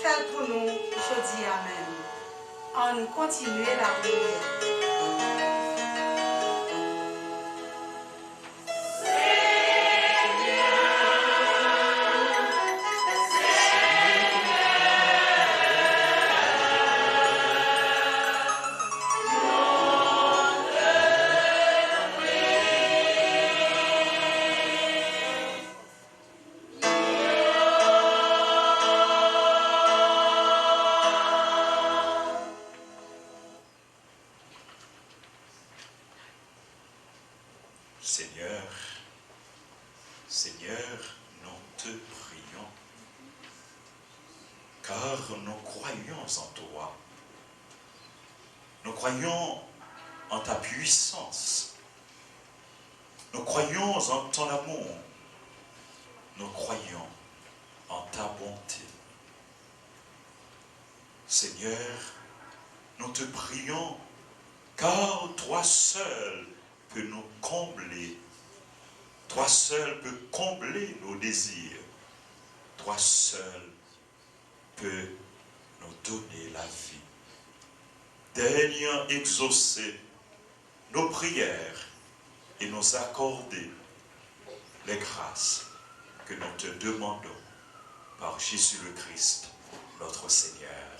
fais pour nous, je dis amen. On continue la prière. Seigneur, Seigneur, nous te prions, car nous croyons en toi. Nous croyons en ta puissance. Nous croyons en ton amour. Nous croyons en ta bonté. Seigneur, nous te prions, car toi seul peux nous combler. Toi seul peux combler nos désirs. Toi seul peux nous donner la vie. Daigne exaucer nos prières et nous accorder les grâces que nous te demandons par Jésus le Christ, notre Seigneur.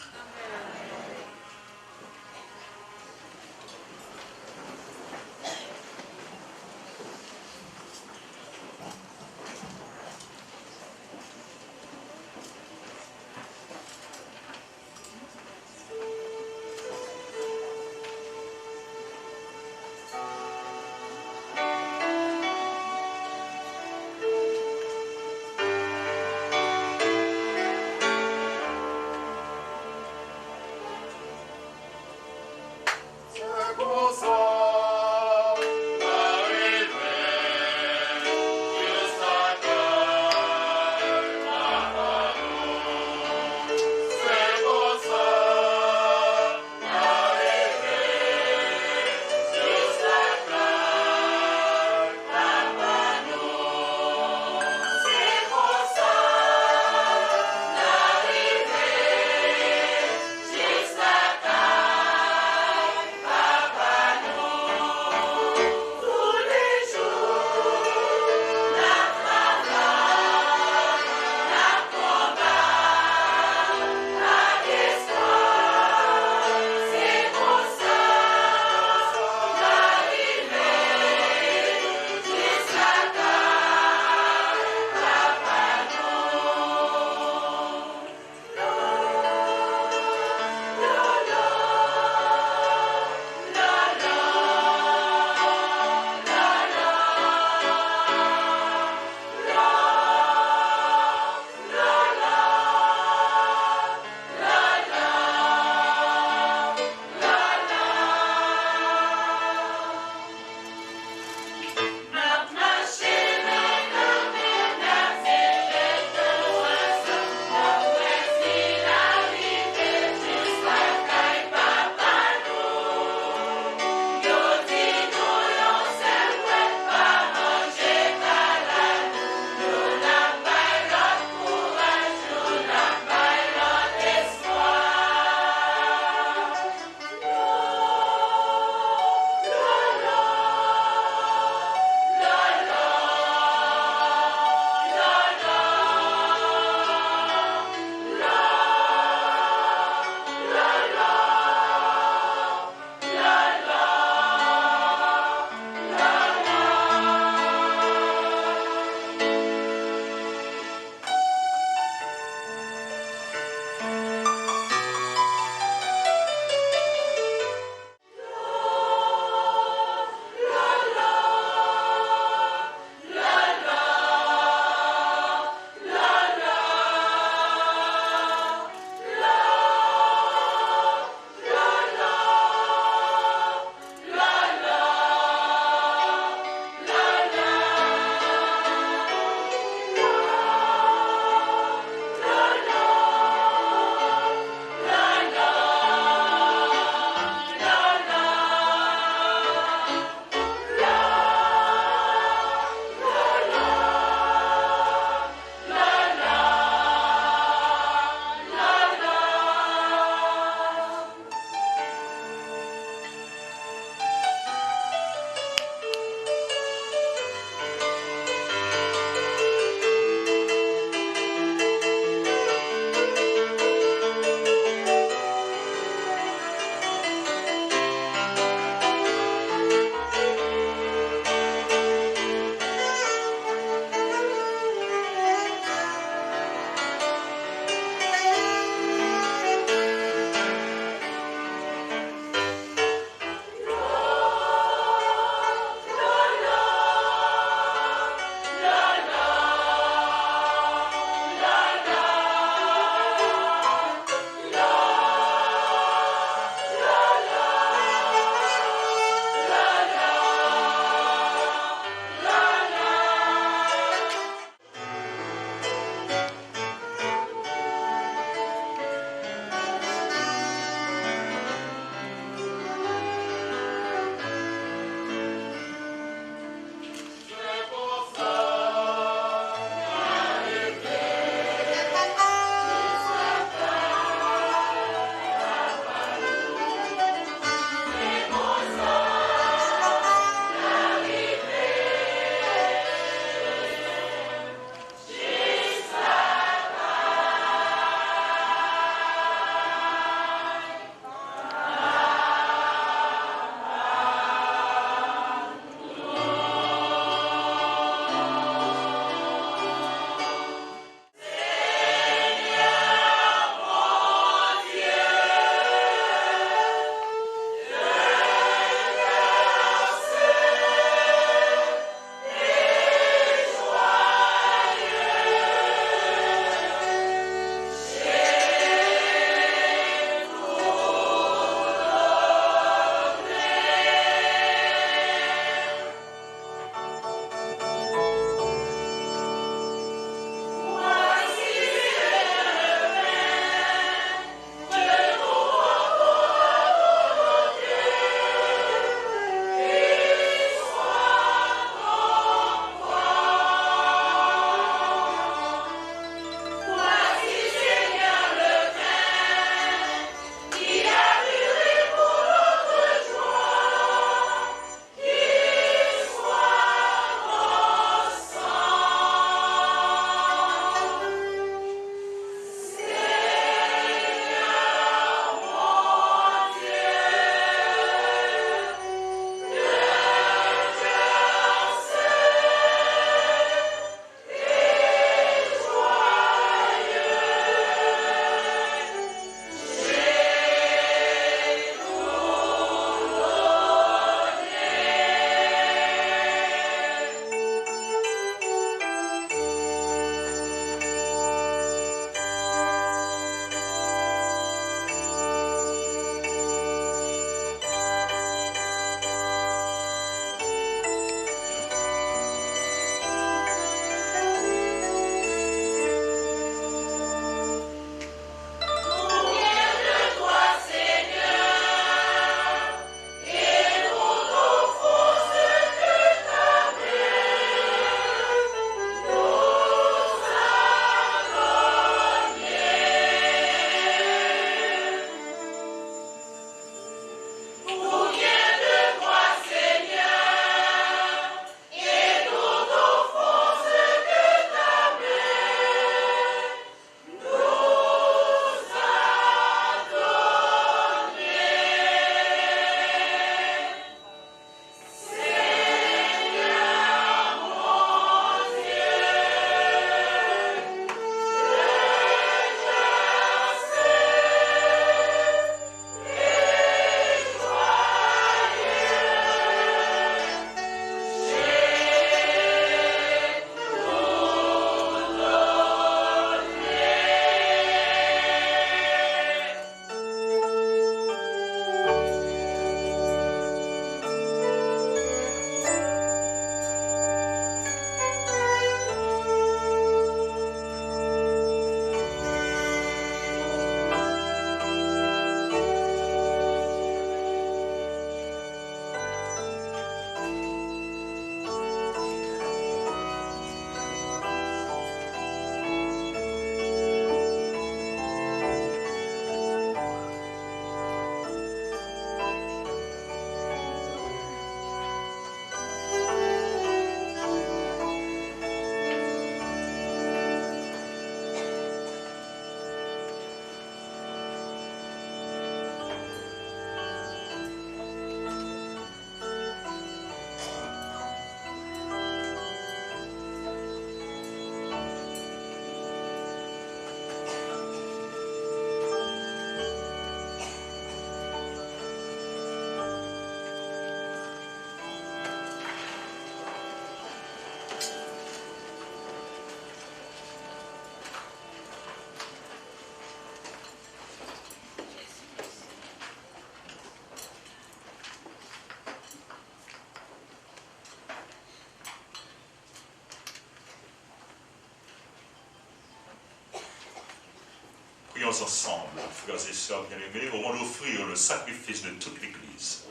Prions ensemble, frères et sœurs bien-aimés, au moment d'offrir le sacrifice de toute l'Église.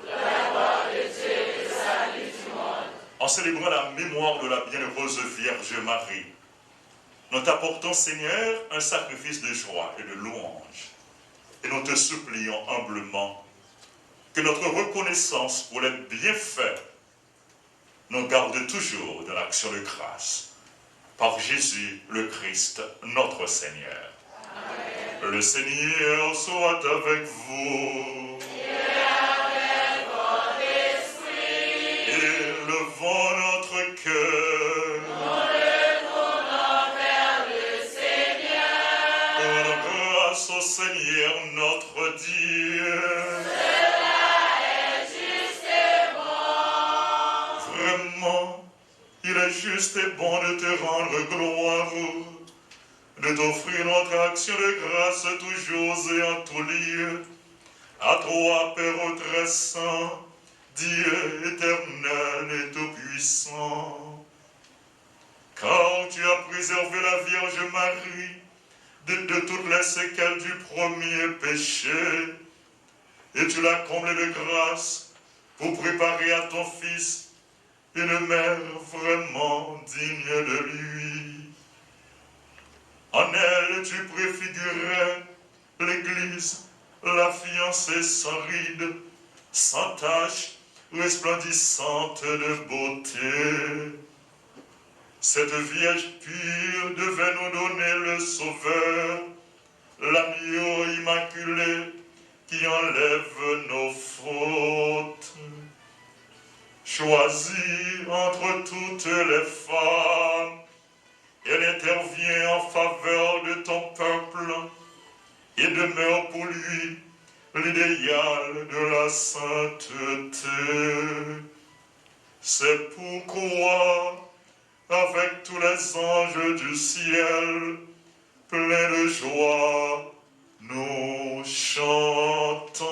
En célébrant la mémoire de la bienheureuse Vierge Marie, nous t'apportons, Seigneur, un sacrifice de joie et de louange. Et nous te supplions humblement que notre reconnaissance pour les bienfaits nous garde toujours dans l'action de grâce. Par Jésus le Christ, notre Seigneur. Amen. Le Seigneur soit avec vous. Et avec votre esprit. Élevons notre cœur. Nous le tournons vers le Seigneur. Rendons grâce au Seigneur notre Dieu. Cela est juste et bon. Vraiment, il est juste et bon de te rendre gloire, de t'offrir notre action de grâce toujours et en tout lieu. À toi, Père très saint, Dieu éternel et tout-puissant. Car tu as préservé la Vierge Marie de toutes les séquelles du premier péché, et tu l'as comblée de grâce pour préparer à ton Fils une mère vraiment digne de lui. En elle, tu préfigurais l'Église, la fiancée sans ride, sans tache, resplendissante de beauté. Cette Vierge pure devait nous donner le Sauveur, l'agneau immaculé qui enlève nos fautes. Choisie entre toutes les femmes, elle intervient en faveur de ton peuple et demeure pour lui l'idéal de la sainteté. C'est pourquoi, avec tous les anges du ciel, pleins de joie, nous chantons.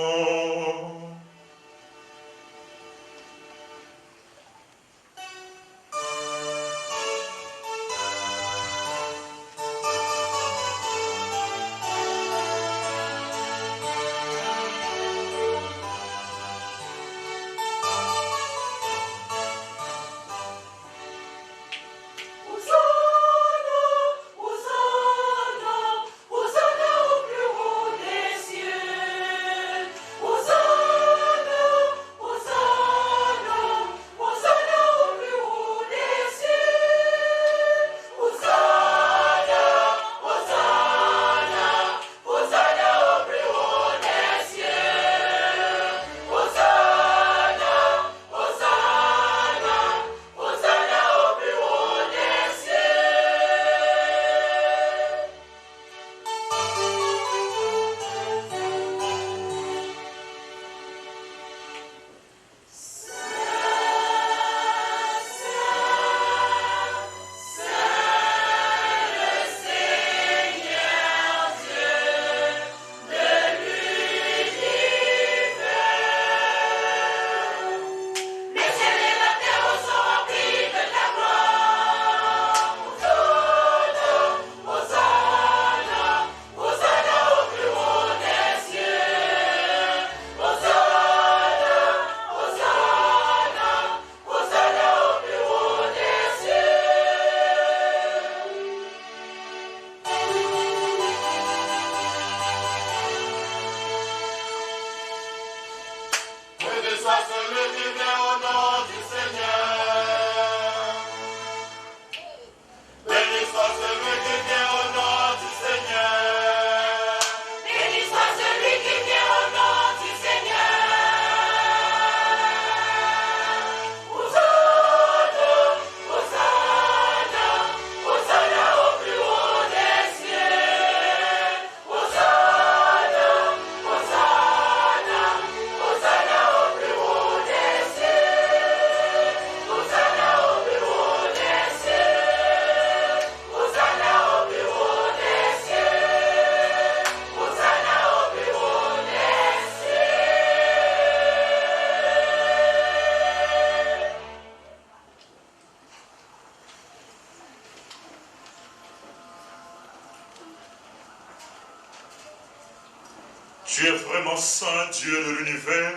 Tu es vraiment saint, Dieu de l'univers,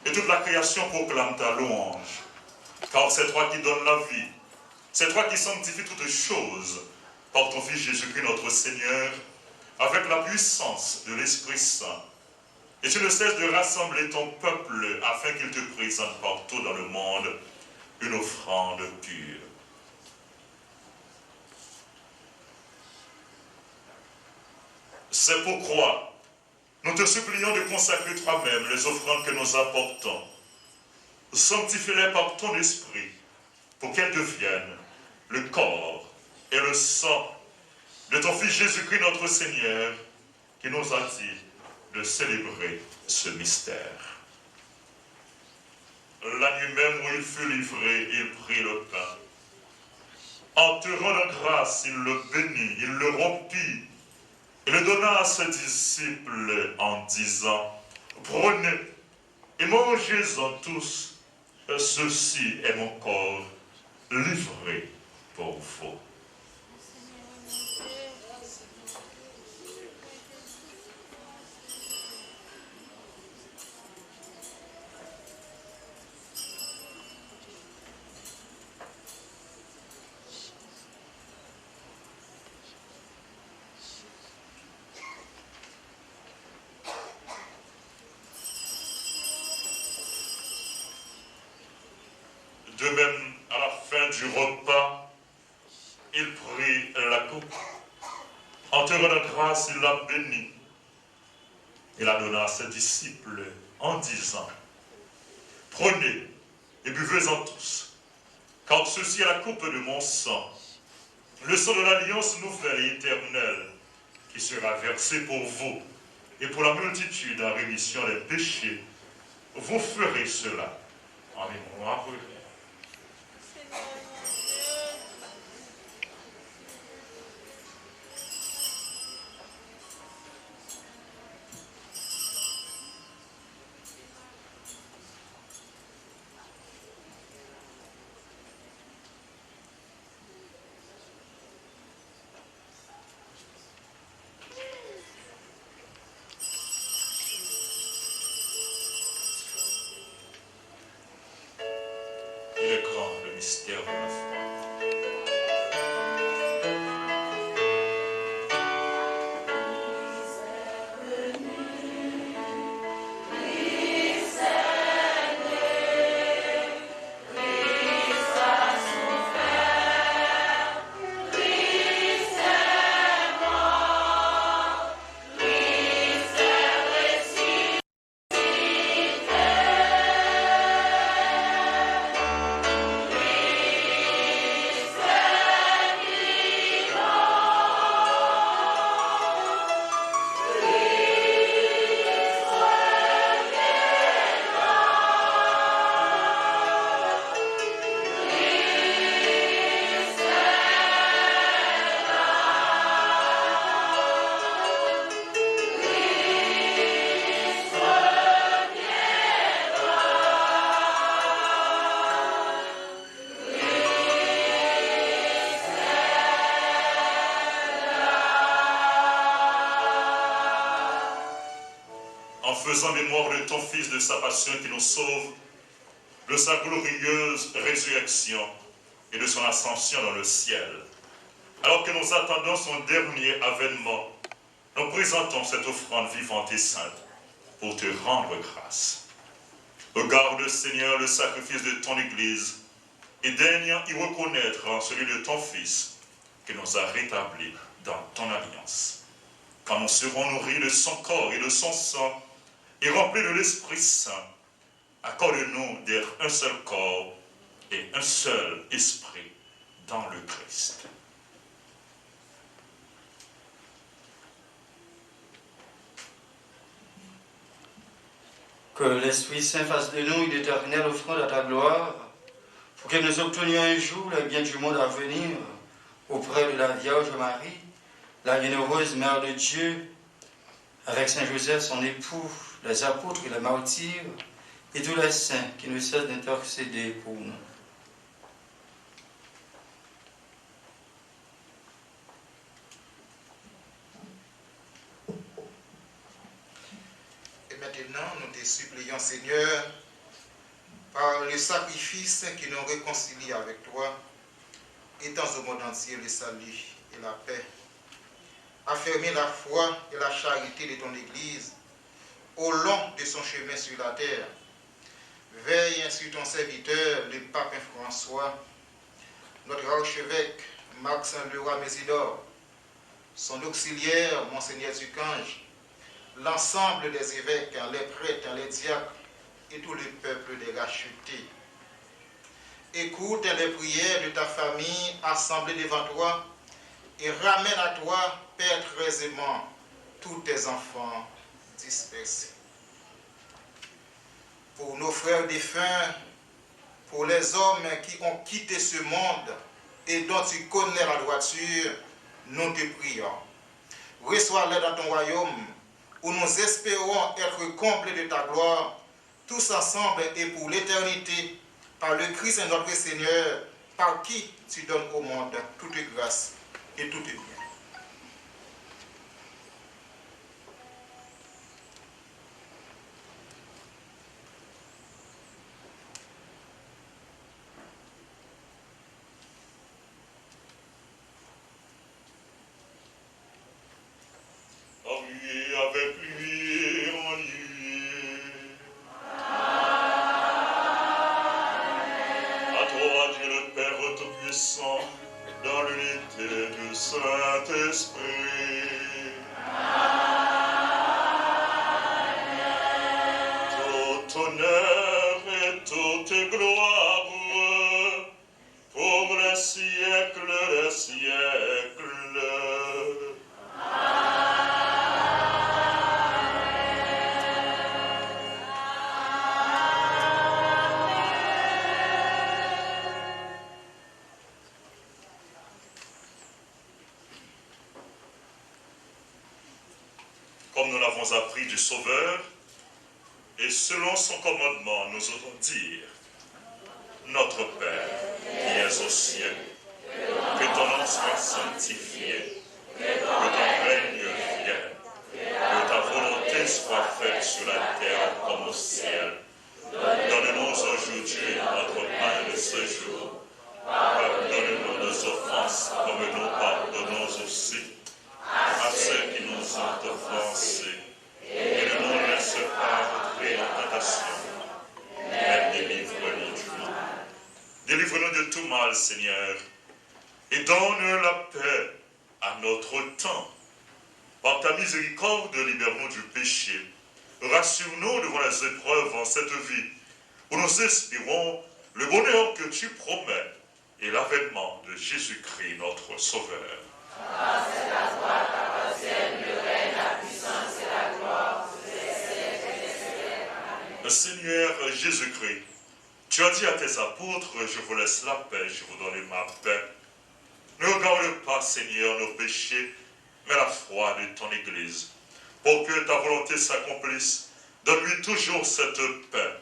et toute la création proclame ta louange. Car c'est toi qui donnes la vie, c'est toi qui sanctifies toutes choses par ton Fils Jésus-Christ notre Seigneur, avec la puissance de l'Esprit Saint. Et tu ne cesses de rassembler ton peuple afin qu'il te présente partout dans le monde une offrande pure. C'est pourquoi nous te supplions de consacrer toi-même les offrandes que nous apportons. Sanctifie-les par ton esprit pour qu'elles deviennent le corps et le sang de ton Fils Jésus-Christ notre Seigneur qui nous a dit de célébrer ce mystère. La nuit même où il fut livré, il prit le pain. En te rendant grâce, il le bénit, il le rompit et le donna à ses disciples en disant, prenez et mangez-en tous, ceci est mon corps livré pour vous. De même, à la fin du repas, il prit la coupe. En te rendant grâce, il la bénit. Il la donna à ses disciples en disant, prenez et buvez-en tous, car ceci est la coupe de mon sang, le sang de l'alliance nouvelle et éternelle, qui sera versé pour vous et pour la multitude en rémission des péchés. Vous ferez cela en mémoire de lui. Il est grand le mystère de la foi. En faisant mémoire de ton Fils, de sa passion qui nous sauve, de sa glorieuse résurrection et de son ascension dans le ciel. Alors que nous attendons son dernier avènement, nous présentons cette offrande vivante et sainte pour te rendre grâce. Regarde, Seigneur, le sacrifice de ton Église et daigne y reconnaître en celui de ton Fils qui nous a rétablis dans ton alliance. Quand nous serons nourris de son corps et de son sang et remplis de l'Esprit Saint, accorde-nous d'être un seul corps et un seul esprit dans le Christ. Que l'Esprit Saint fasse de nous une éternelle offrande à ta gloire, pour que nous obtenions un jour le bien du monde à venir auprès de la Vierge Marie, la bienheureuse Mère de Dieu, avec Saint Joseph, son époux, les apôtres et les martyrs, et tous les saints qui ne cessent d'intercéder pour nous. supplions, Seigneur, par le sacrifice qui nous réconcilie avec toi, étends au monde entier le salut et la paix. Affermis la foi et la charité de ton Église au long de son chemin sur la terre. Veille sur ton serviteur, le pape François, notre archevêque Maxime Leroy Mésidor, son auxiliaire, Monseigneur Ducange, l'ensemble des évêques, les prêtres, les diacres et tout le peuple des rachetés. Écoute les prières de ta famille assemblée devant toi et ramène à toi, Père, très aimant, tous tes enfants dispersés. Pour nos frères défunts, pour les hommes qui ont quitté ce monde et dont tu connais la droiture, nous te prions. Reçois-les dans ton royaume, où nous espérons être comblés de ta gloire, tous ensemble et pour l'éternité, par le Christ notre Seigneur, par qui tu donnes au monde toute grâce et toute bien. Avec lui, en lui. À toi, Dieu le Père Tout-Puissant, dans l'unité du Saint-Esprit. Tout honneur et toute gloire pour les siècles des siècles. Comme nous l'avons appris du Sauveur, et selon son commandement, nous osons dire, Notre Père, qui es aux cieux, que ton nom soit sanctifié, que ton règne vienne, que ta volonté soit faite sur la terre comme au ciel. Donne-nous aujourd'hui notre pain de ce jour. Pardonne-nous nos offenses comme nous pardonnons aussi à ceux qui nous ont offensés, et ne nous laisse pas entrer en tentation, mais délivre-nous du mal. Délivre-nous de tout mal, Seigneur, et donne la paix à notre temps. Par ta miséricorde, libère-nous du péché. Rassure-nous devant les épreuves en cette vie, où nous espérons le bonheur que tu promets et l'avènement de Jésus-Christ, notre Sauveur. C'est à toi qu'appartiennent le règne, la puissance et la gloire pour les siècles et les siècles. Amen. Seigneur Jésus-Christ, tu as dit à tes apôtres, je vous laisse la paix, je vous donne ma paix. Ne regarde pas, Seigneur, nos péchés, mais la foi de ton Église. Pour que ta volonté s'accomplisse, donne-lui toujours cette paix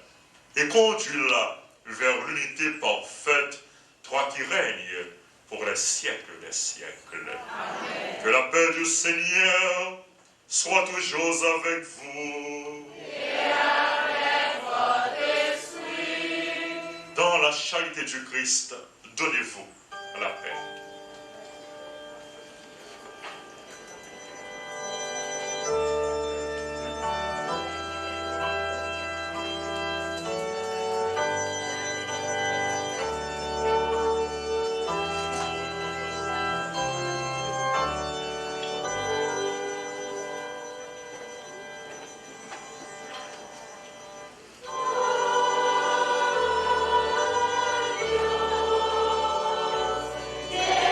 et conduis-la vers l'unité parfaite, toi qui règnes pour les siècles des siècles. Amen. Que la paix du Seigneur soit toujours avec vous. Et avec votre esprit. Dans la charité du Christ, donnez-vous la paix. Yeah.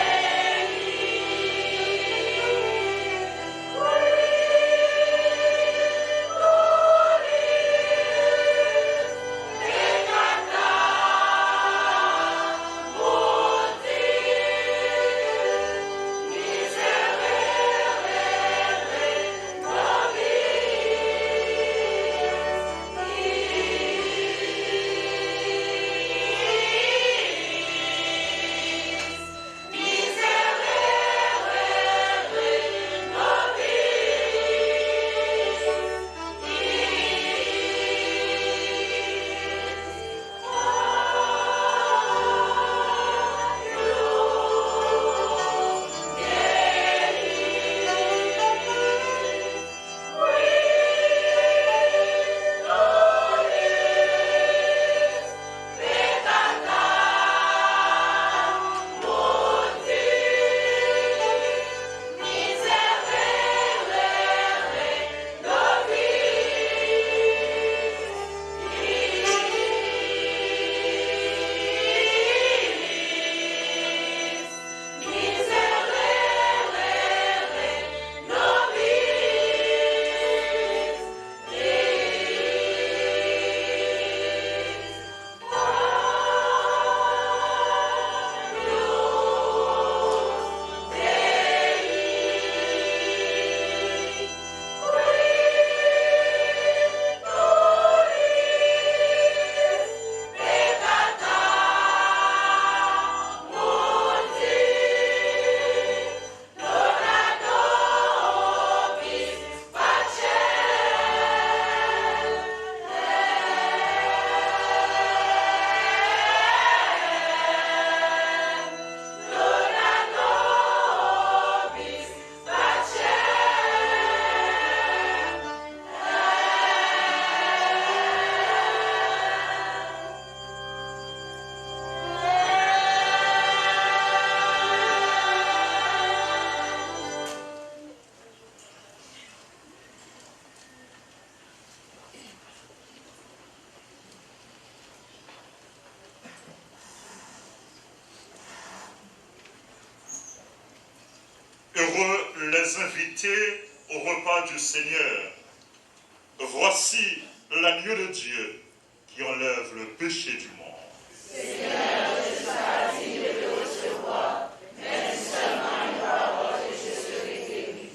Heureux les invités au repas du Seigneur. Voici l'agneau de Dieu qui enlève le péché du monde. Seigneur, je suis pas digne de te recevoir, mais dis seulement une parole et je serai guéri.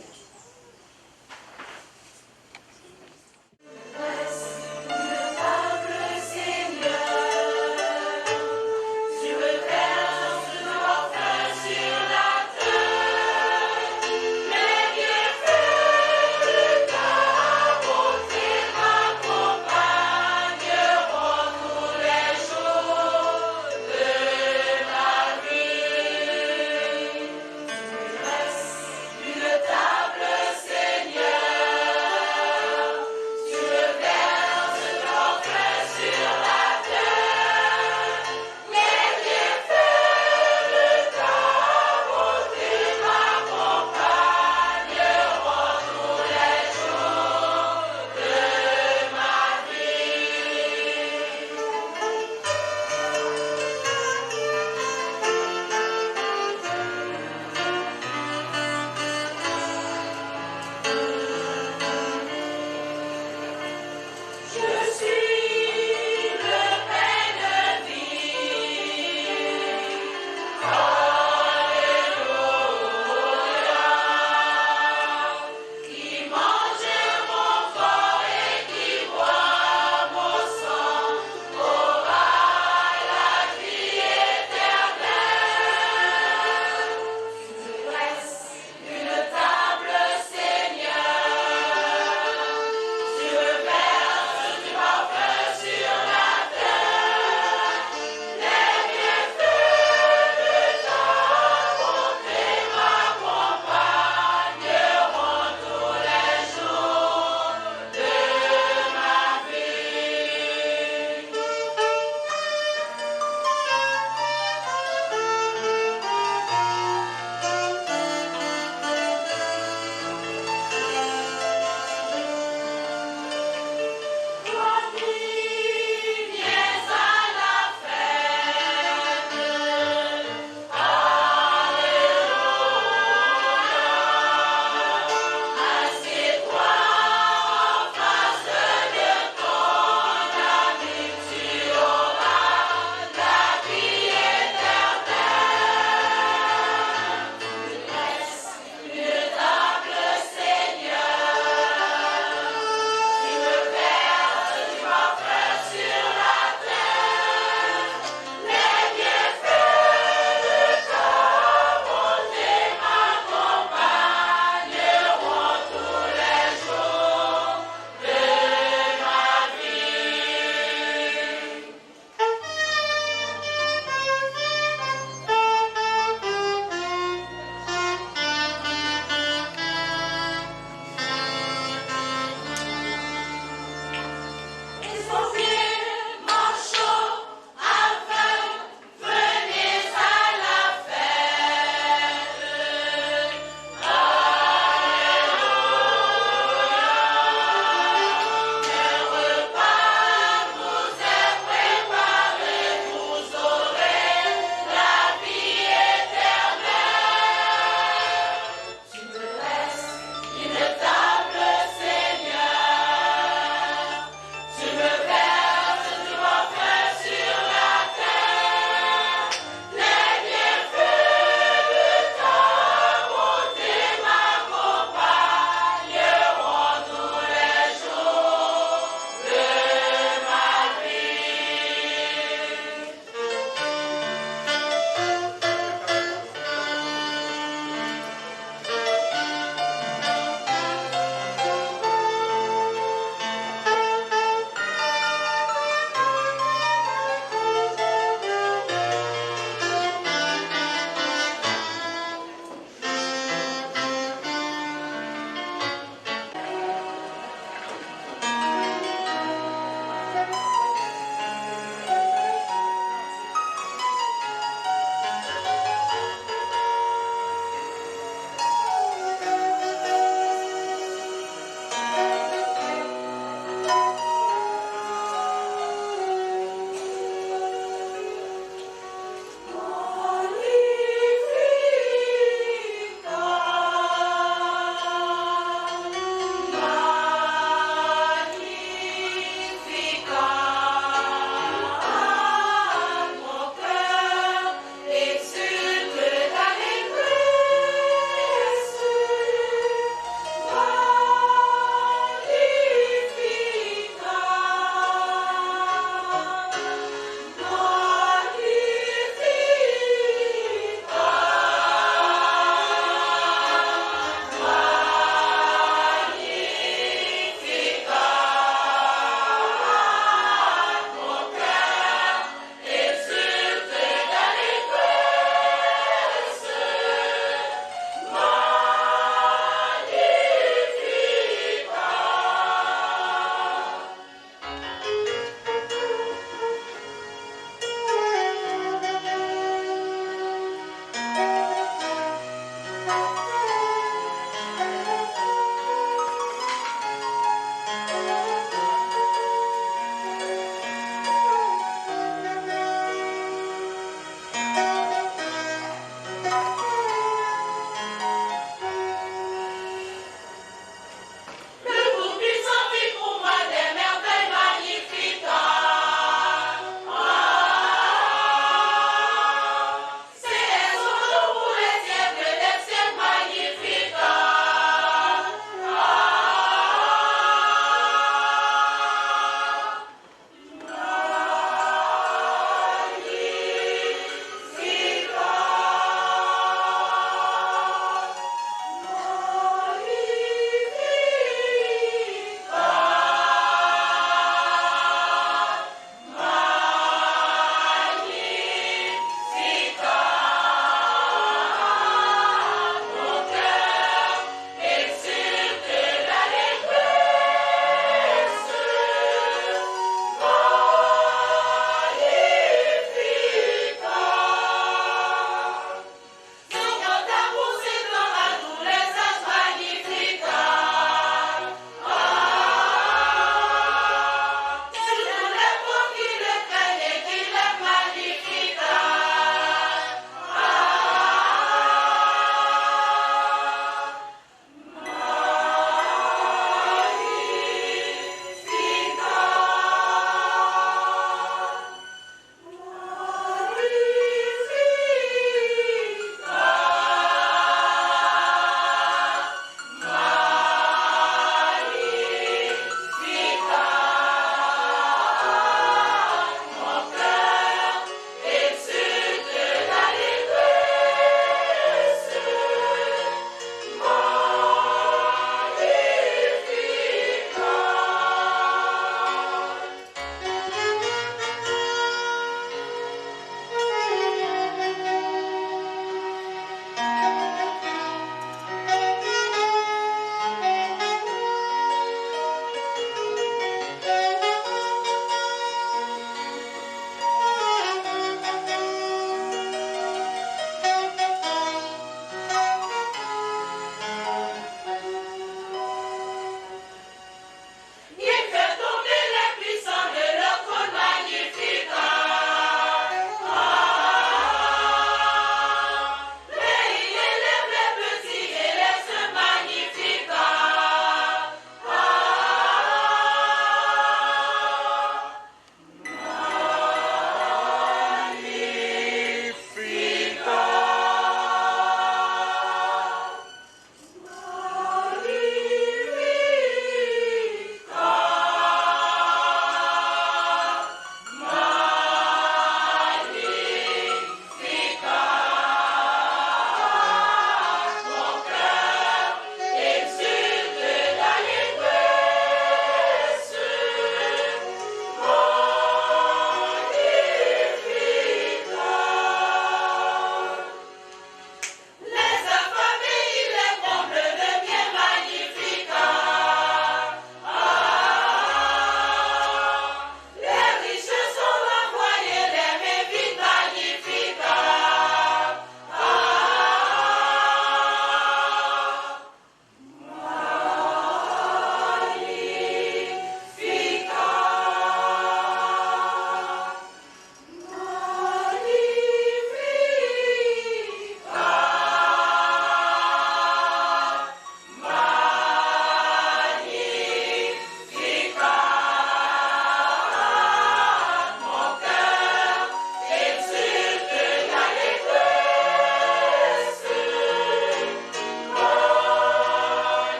Accompagneront tous les jours.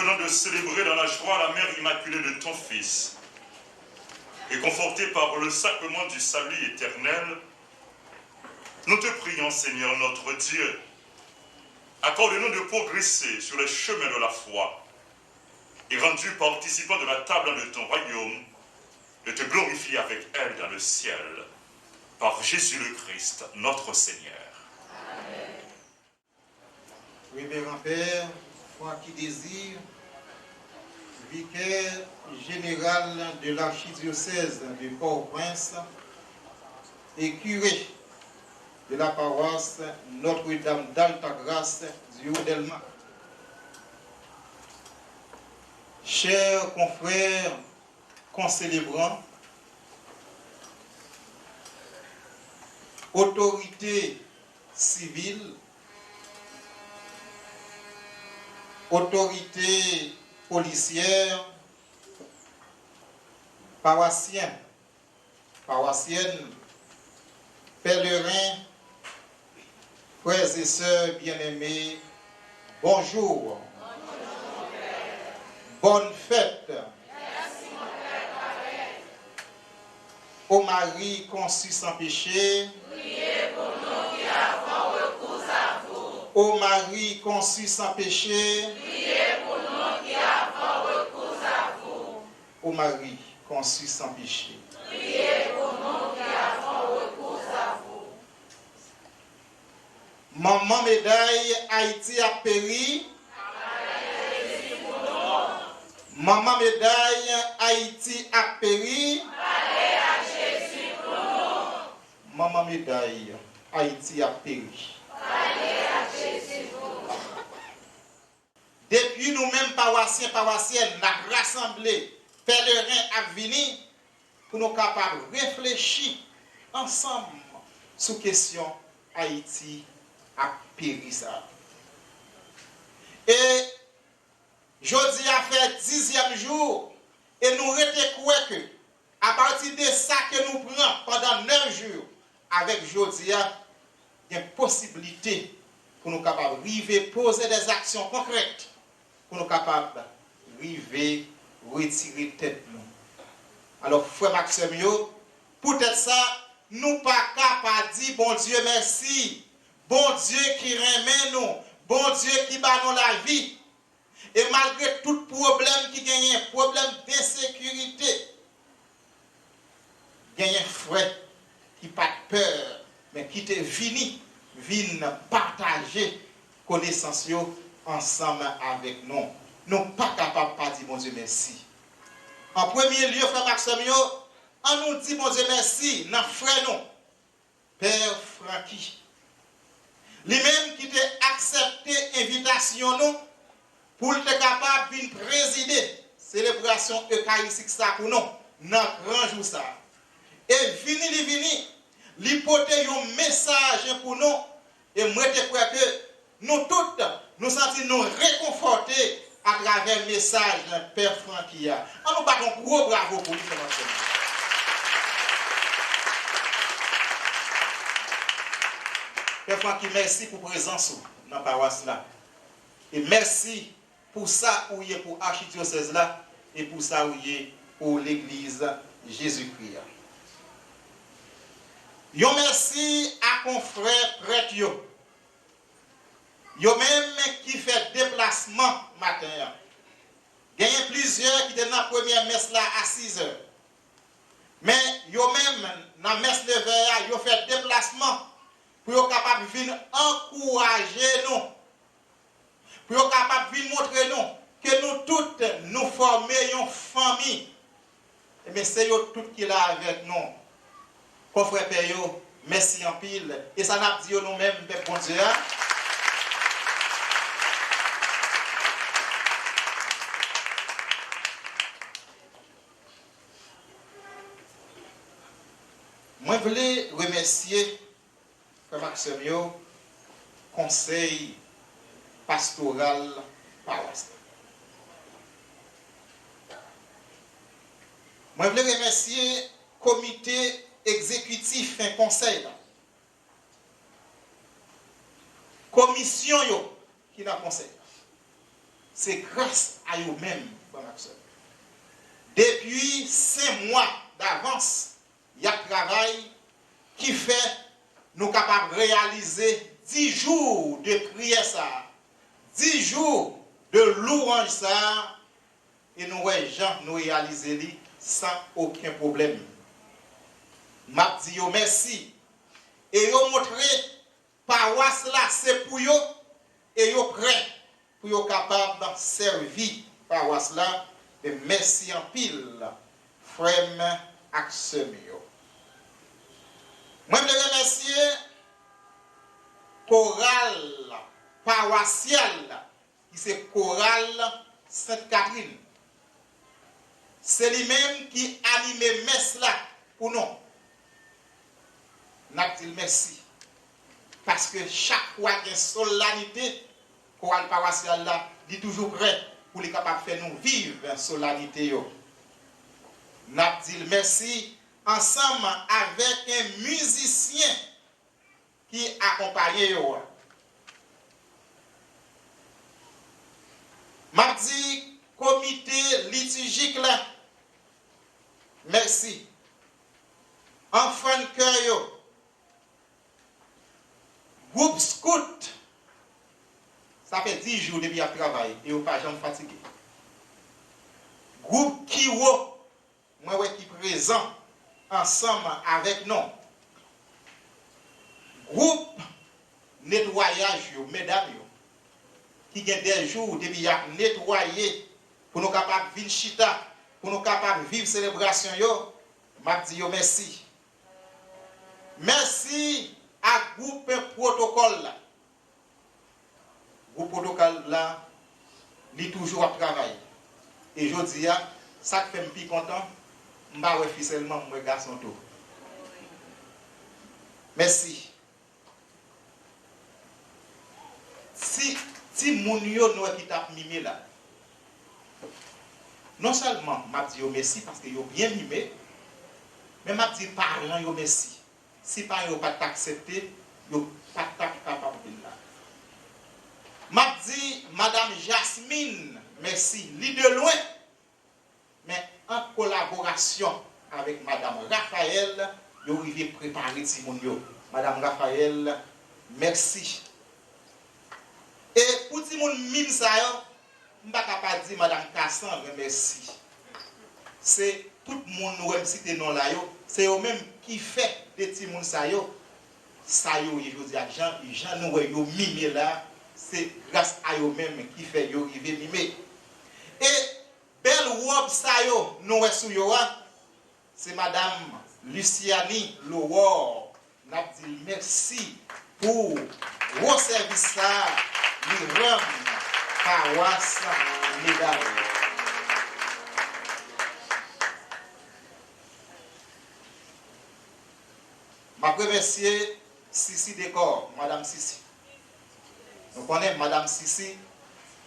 venons de célébrer dans la joie la mère immaculée de ton Fils, et confortés par le sacrement du salut éternel, nous te prions, Seigneur notre Dieu, accorde-nous de progresser sur les chemins de la foi et rendus participants de la table de ton royaume, de te glorifier avec elle dans le ciel, par Jésus le Christ, notre Seigneur. Amen. Révérend Père, foi qui désire, vicaire général de l'archidiocèse de Port-au-Prince et curé de la paroisse Notre-Dame d'Altagrace du Haut-Delma. Chers confrères concélébrants, autorités civiles, autorités policières, paroissiens, paroissiennes, pèlerins, frères et sœurs bien-aimés, bonjour. Bonne fête. Merci, mon Père. Ô Marie conçue sans péché, Priez pour nous qui avons recours à vous. Ô Marie conçue sans péché, Priez pour nous qui avons recours à vous. Ô Marie conçue sans péché. Priez pour nous qui avons recours à vous. Maman médaille, Haïti a péri. Maman médaille, Haïti a péri. Allez à Jésus pour nous. Maman médaille, Haïti a péri. Allez à Jésus pour nous. Depuis nous-mêmes, paroissiens, paroissiennes, la rassemblée, pèlerins à venir, pour nous capables de réfléchir ensemble sur la question Haïti a péri ça. Et jeudi a fait 10e jour, et nous retenons que, à partir de ça que nous prenons pendant 9 jours, avec jeudi, il y a une possibilité pour nous capables de poser des actions concrètes, pour nous capables de retirer tête nous. Alors, frère Maxime, peut-être ça, nous pas capables de dire, bon Dieu, merci, bon Dieu qui remet nous, bon Dieu qui bat nous la vie. Et malgré tout problème qui gagne, problème d'insécurité, gagne un frère qui n'a pas peur, mais qui te vient partager connaissances ensemble avec nous. Nous ne sommes pas capables de dire, mon Dieu, merci. En premier lieu, frère Maxime, on nous dit, mon Dieu, merci, dans frère nous, Père Francky. Lui-même qui t'a accepté l'invitation nous, pour être capable de présider célébration eucharistique ça pour nous, dans grand jour ça. Et vini, l'hypothèse un message pour nous, et moi je crois que nous toutes, nous sentons nous réconfortés à travers le message de Père Francky. On nous bat un gros bravo pour lui. Père Francky, merci pour la présence dans la paroisse là. Et merci pour ça où il est pour l'archidiocèse là et pour ça où il est pour l'église Jésus-Christ. Yo merci à mon frère prêtre yo. Yo même qui fait déplacement matin. Il y a plusieurs qui étaient dans la première messe là à 6 heures. Mais yo même dans la messe de veille, yo fait déplacement pour être capable de venir encourager nous. Pour être capable de montrer nous que nous toutes nous formons une famille. Et c'est eux toutes qui sont là avec nous. Confrère Père, merci en pile. Et ça n'a pas dit nous-mêmes, bon Dieu. Moi, je voulais remercier Frère Maxime, conseil pastoral paroisse. Moi, je voulais remercier le comité exécutif et conseil. Commission qui est dans le conseil. c'est grâce à eux-mêmes, depuis 5 mois d'avance, il y a un travail qui fait nous capables de réaliser 10 jours de prière ça, 10 jours de louange ça, et nous nous réaliser sans aucun problème. M'a dit merci. Et yo montré paroisse là c'est pour yo et yo prêt pour yo capable de servir paroisse là. Et merci en pile frère ak sœur yo. Moi je remercier chorale paroissiale qui c'est chorale Sainte-Catherine. C'est lui-même qui anime messe là pour nous. N'a dit merci. Parce que chaque fois qu'il y a une solennité, chorale paroissiale là, il est toujours prêt pour les capables de faire nous vivre une solennité. N'a dit merci ensemble avec un musicien qui accompagne. M'a dit comité liturgique là, merci. Enfant de cœur, groupe scout, ça fait 10 jours depuis à travailler et on pas jamais fatigué. Groupe Kiwo, moi qui présent ensemble avec nous. Groupe nettoyage, mesdames, qui a des jours depuis à nettoyer pour nous capables de vivre chita, pour nous capables de vivre célébration, m'a dit merci. Merci à groupe protocole là. Groupe protocole là, il est toujours à travailler. Et je dis, ça fait me plus content, je vais officiellement mon garçon tout. Merci. Si mon yo nous qui t'a mimé là, non seulement m'a dit merci parce que yo bien mimé, mais m'a dit parlant yo merci. Si pas yo pas t'accepter, yo pas capable de là. M'a dit madame Jasmine, merci, li de loin. Mais en collaboration avec madame Raphaël, yo arrivé préparer Timon yo. Madame Raphaël, merci. Et pour Timon mime ça yo, m'pa capable dire madame Cassandre merci. C'est tout le monde nous aime citer non là yo, c'est eux même qui fait des petits monde ça yo je dis à Jean nous yo mimé là, c'est grâce à eux même qui fait yo river mimé. Et belle robe ça yo nous sou yo c'est madame Luciani Lowor. N'a dit merci pour vos services là, li rend paroisse mesdames. Je remercie Sissi Décor, Madame Sissi. Nous connaissons Madame Sissi,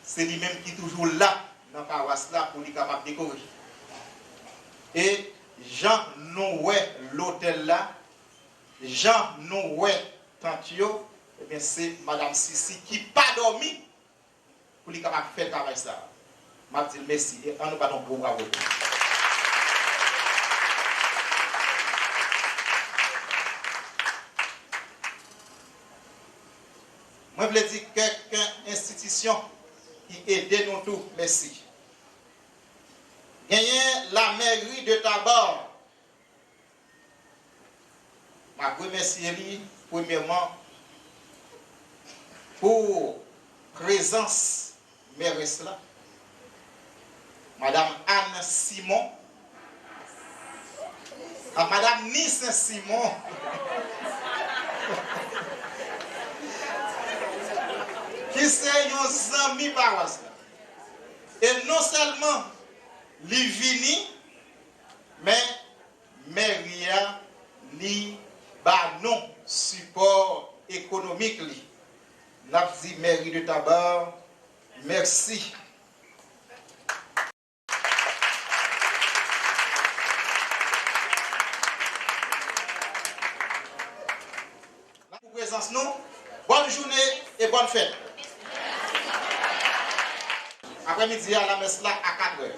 c'est lui-même qui est toujours là, dans la paroisse là, pour lui capable de décorer. Et Jean Noué, l'hôtel là, Jean Noué, Tantio, eh bien c'est Madame Sissi qui n'a pas dormi pour lui capable de faire le travail ça. Je dis merci et on nous pas pour bravo. Moi, je veux dire quelques institutions qui aident nous tous. Merci. Gagner la mairie de Tabor. Je remercie premièrement pour présence mairesse là. Madame Anne Simon. Madame Nice Simon. Qui c'est un ami paroisse. Et non seulement li vini, mais Maria li ba non support économique li. N'a dit mairie de Tabor, merci. Pour présence nous, bonne journée et bonne fête. Après-midi, à la messe là, à 4 heures.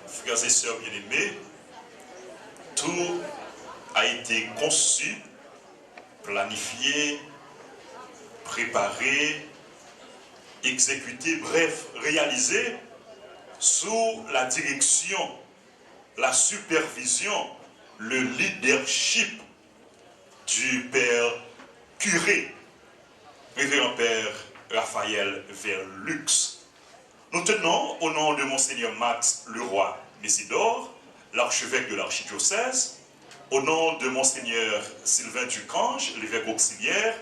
Frères et sœurs bien-aimés, tout a été conçu, planifié, préparé, exécuté, bref, réalisé sous la direction, la supervision, le leadership du Père curé, révérend Père Raphaël Verlux. Nous tenons au nom de Monseigneur Max Leroy Mésidor, l'archevêque de l'archidiocèse, au nom de Monseigneur Sylvain Ducange, l'évêque auxiliaire,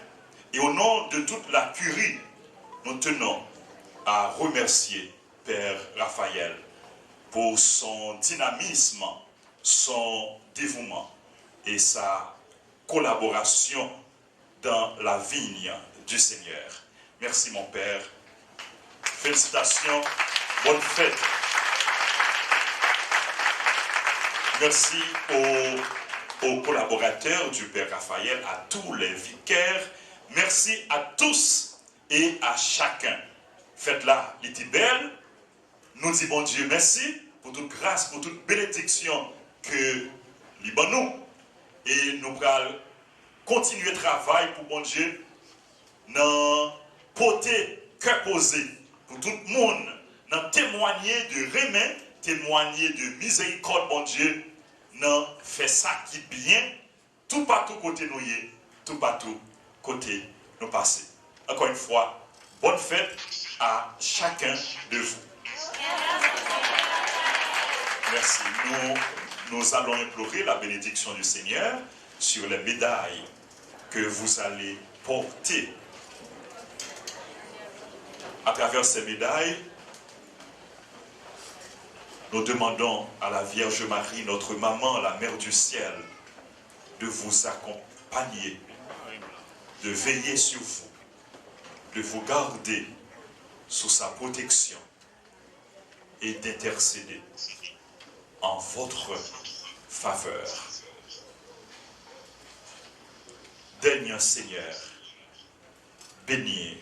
et au nom de toute la curie, nous tenons à remercier Père Raphaël pour son dynamisme, son dévouement et sa collaboration dans la vigne du Seigneur. Merci mon Père. Félicitations, bonne fête. Merci aux collaborateurs du Père Raphaël, à tous les vicaires. Merci à tous et à chacun. Faites-la, l'été belle. Nous disons bon Dieu merci pour toute grâce, pour toute bénédiction que nous nous. Et nous allons continuer le travail pour bon Dieu dans poter, cœur posé. Pour tout le monde, dans témoigner de remède, témoigner de miséricorde, bon Dieu, dans fait ça qui bien, tout partout côté nous y, tout partout côté nous passer. Encore une fois, bonne fête à chacun de vous. Merci. Nous allons implorer la bénédiction du Seigneur sur les médailles que vous allez porter. À travers ces médailles, nous demandons à la Vierge Marie, notre maman, la Mère du Ciel, de vous accompagner, de veiller sur vous, de vous garder sous sa protection et d'intercéder en votre faveur. Daigne, Seigneur, bénir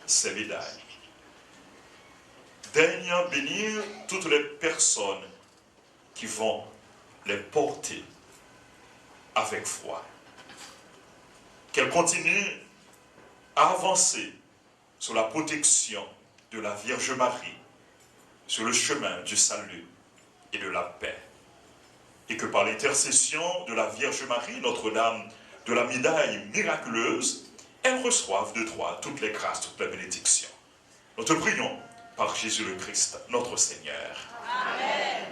ces médailles. Daigne bénir toutes les personnes qui vont les porter avec foi. Qu'elles continuent à avancer sous la protection de la Vierge Marie, sur le chemin du salut et de la paix. Et que par l'intercession de la Vierge Marie, Notre-Dame de la médaille miraculeuse, elles reçoivent de toi toutes les grâces, toutes les bénédictions. Nous te prions par Jésus le Christ, notre Seigneur. Amen.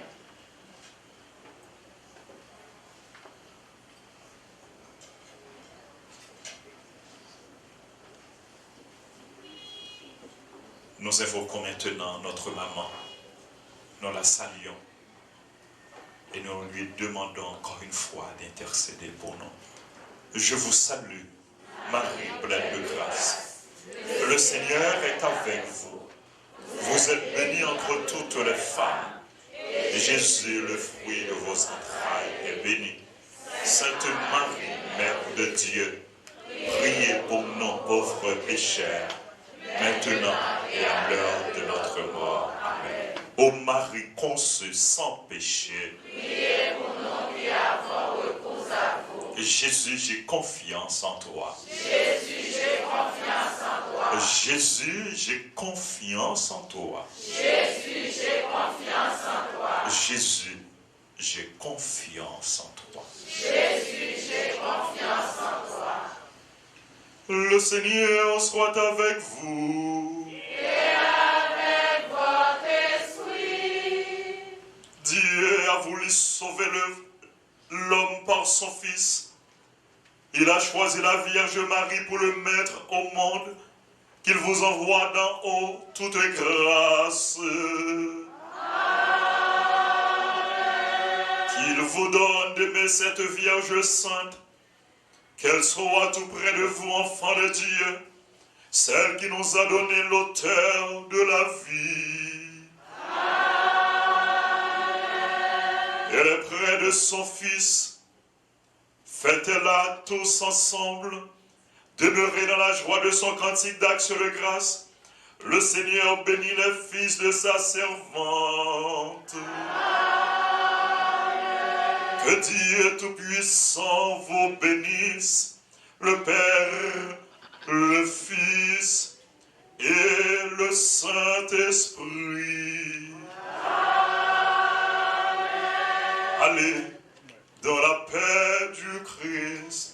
Nous invoquons maintenant notre maman. Nous la saluons. Et nous lui demandons encore une fois d'intercéder pour nous. Je vous salue, Marie pleine de grâce. Le Seigneur est avec vous. Vous êtes bénie entre toutes les femmes. Et Jésus, le fruit de vos entrailles, est béni. Sainte Marie, Mère de Dieu, priez pour nous pauvres pécheurs, maintenant et à l'heure de notre mort. Amen. Ô Marie conçue sans péché, Priez pour nous qui avons recours à vous. Jésus, j'ai confiance en toi. Jésus, j'ai confiance en toi. Jésus, j'ai confiance en toi. Jésus, j'ai confiance en toi. Jésus, j'ai confiance en toi. Jésus, j'ai confiance en toi. Le Seigneur soit avec vous. Et avec votre esprit. Dieu a voulu sauver l'homme par son Fils. Il a choisi la Vierge Marie pour le mettre au monde. Qu'il vous envoie d'en haut toute grâce. Qu'il vous donne d'aimer cette Vierge sainte Qu'elle soit tout près de vous, enfants de Dieu, celle qui nous a donné l'auteur de la vie. Elle est près de son Fils. Faites-la tous ensemble. Demeurez dans la joie de son cantique d'action de grâce. Le Seigneur bénit les fils de sa servante. Que Dieu Tout-Puissant vous bénisse, le Père, le Fils et le Saint-Esprit. Allez dans la paix du Christ.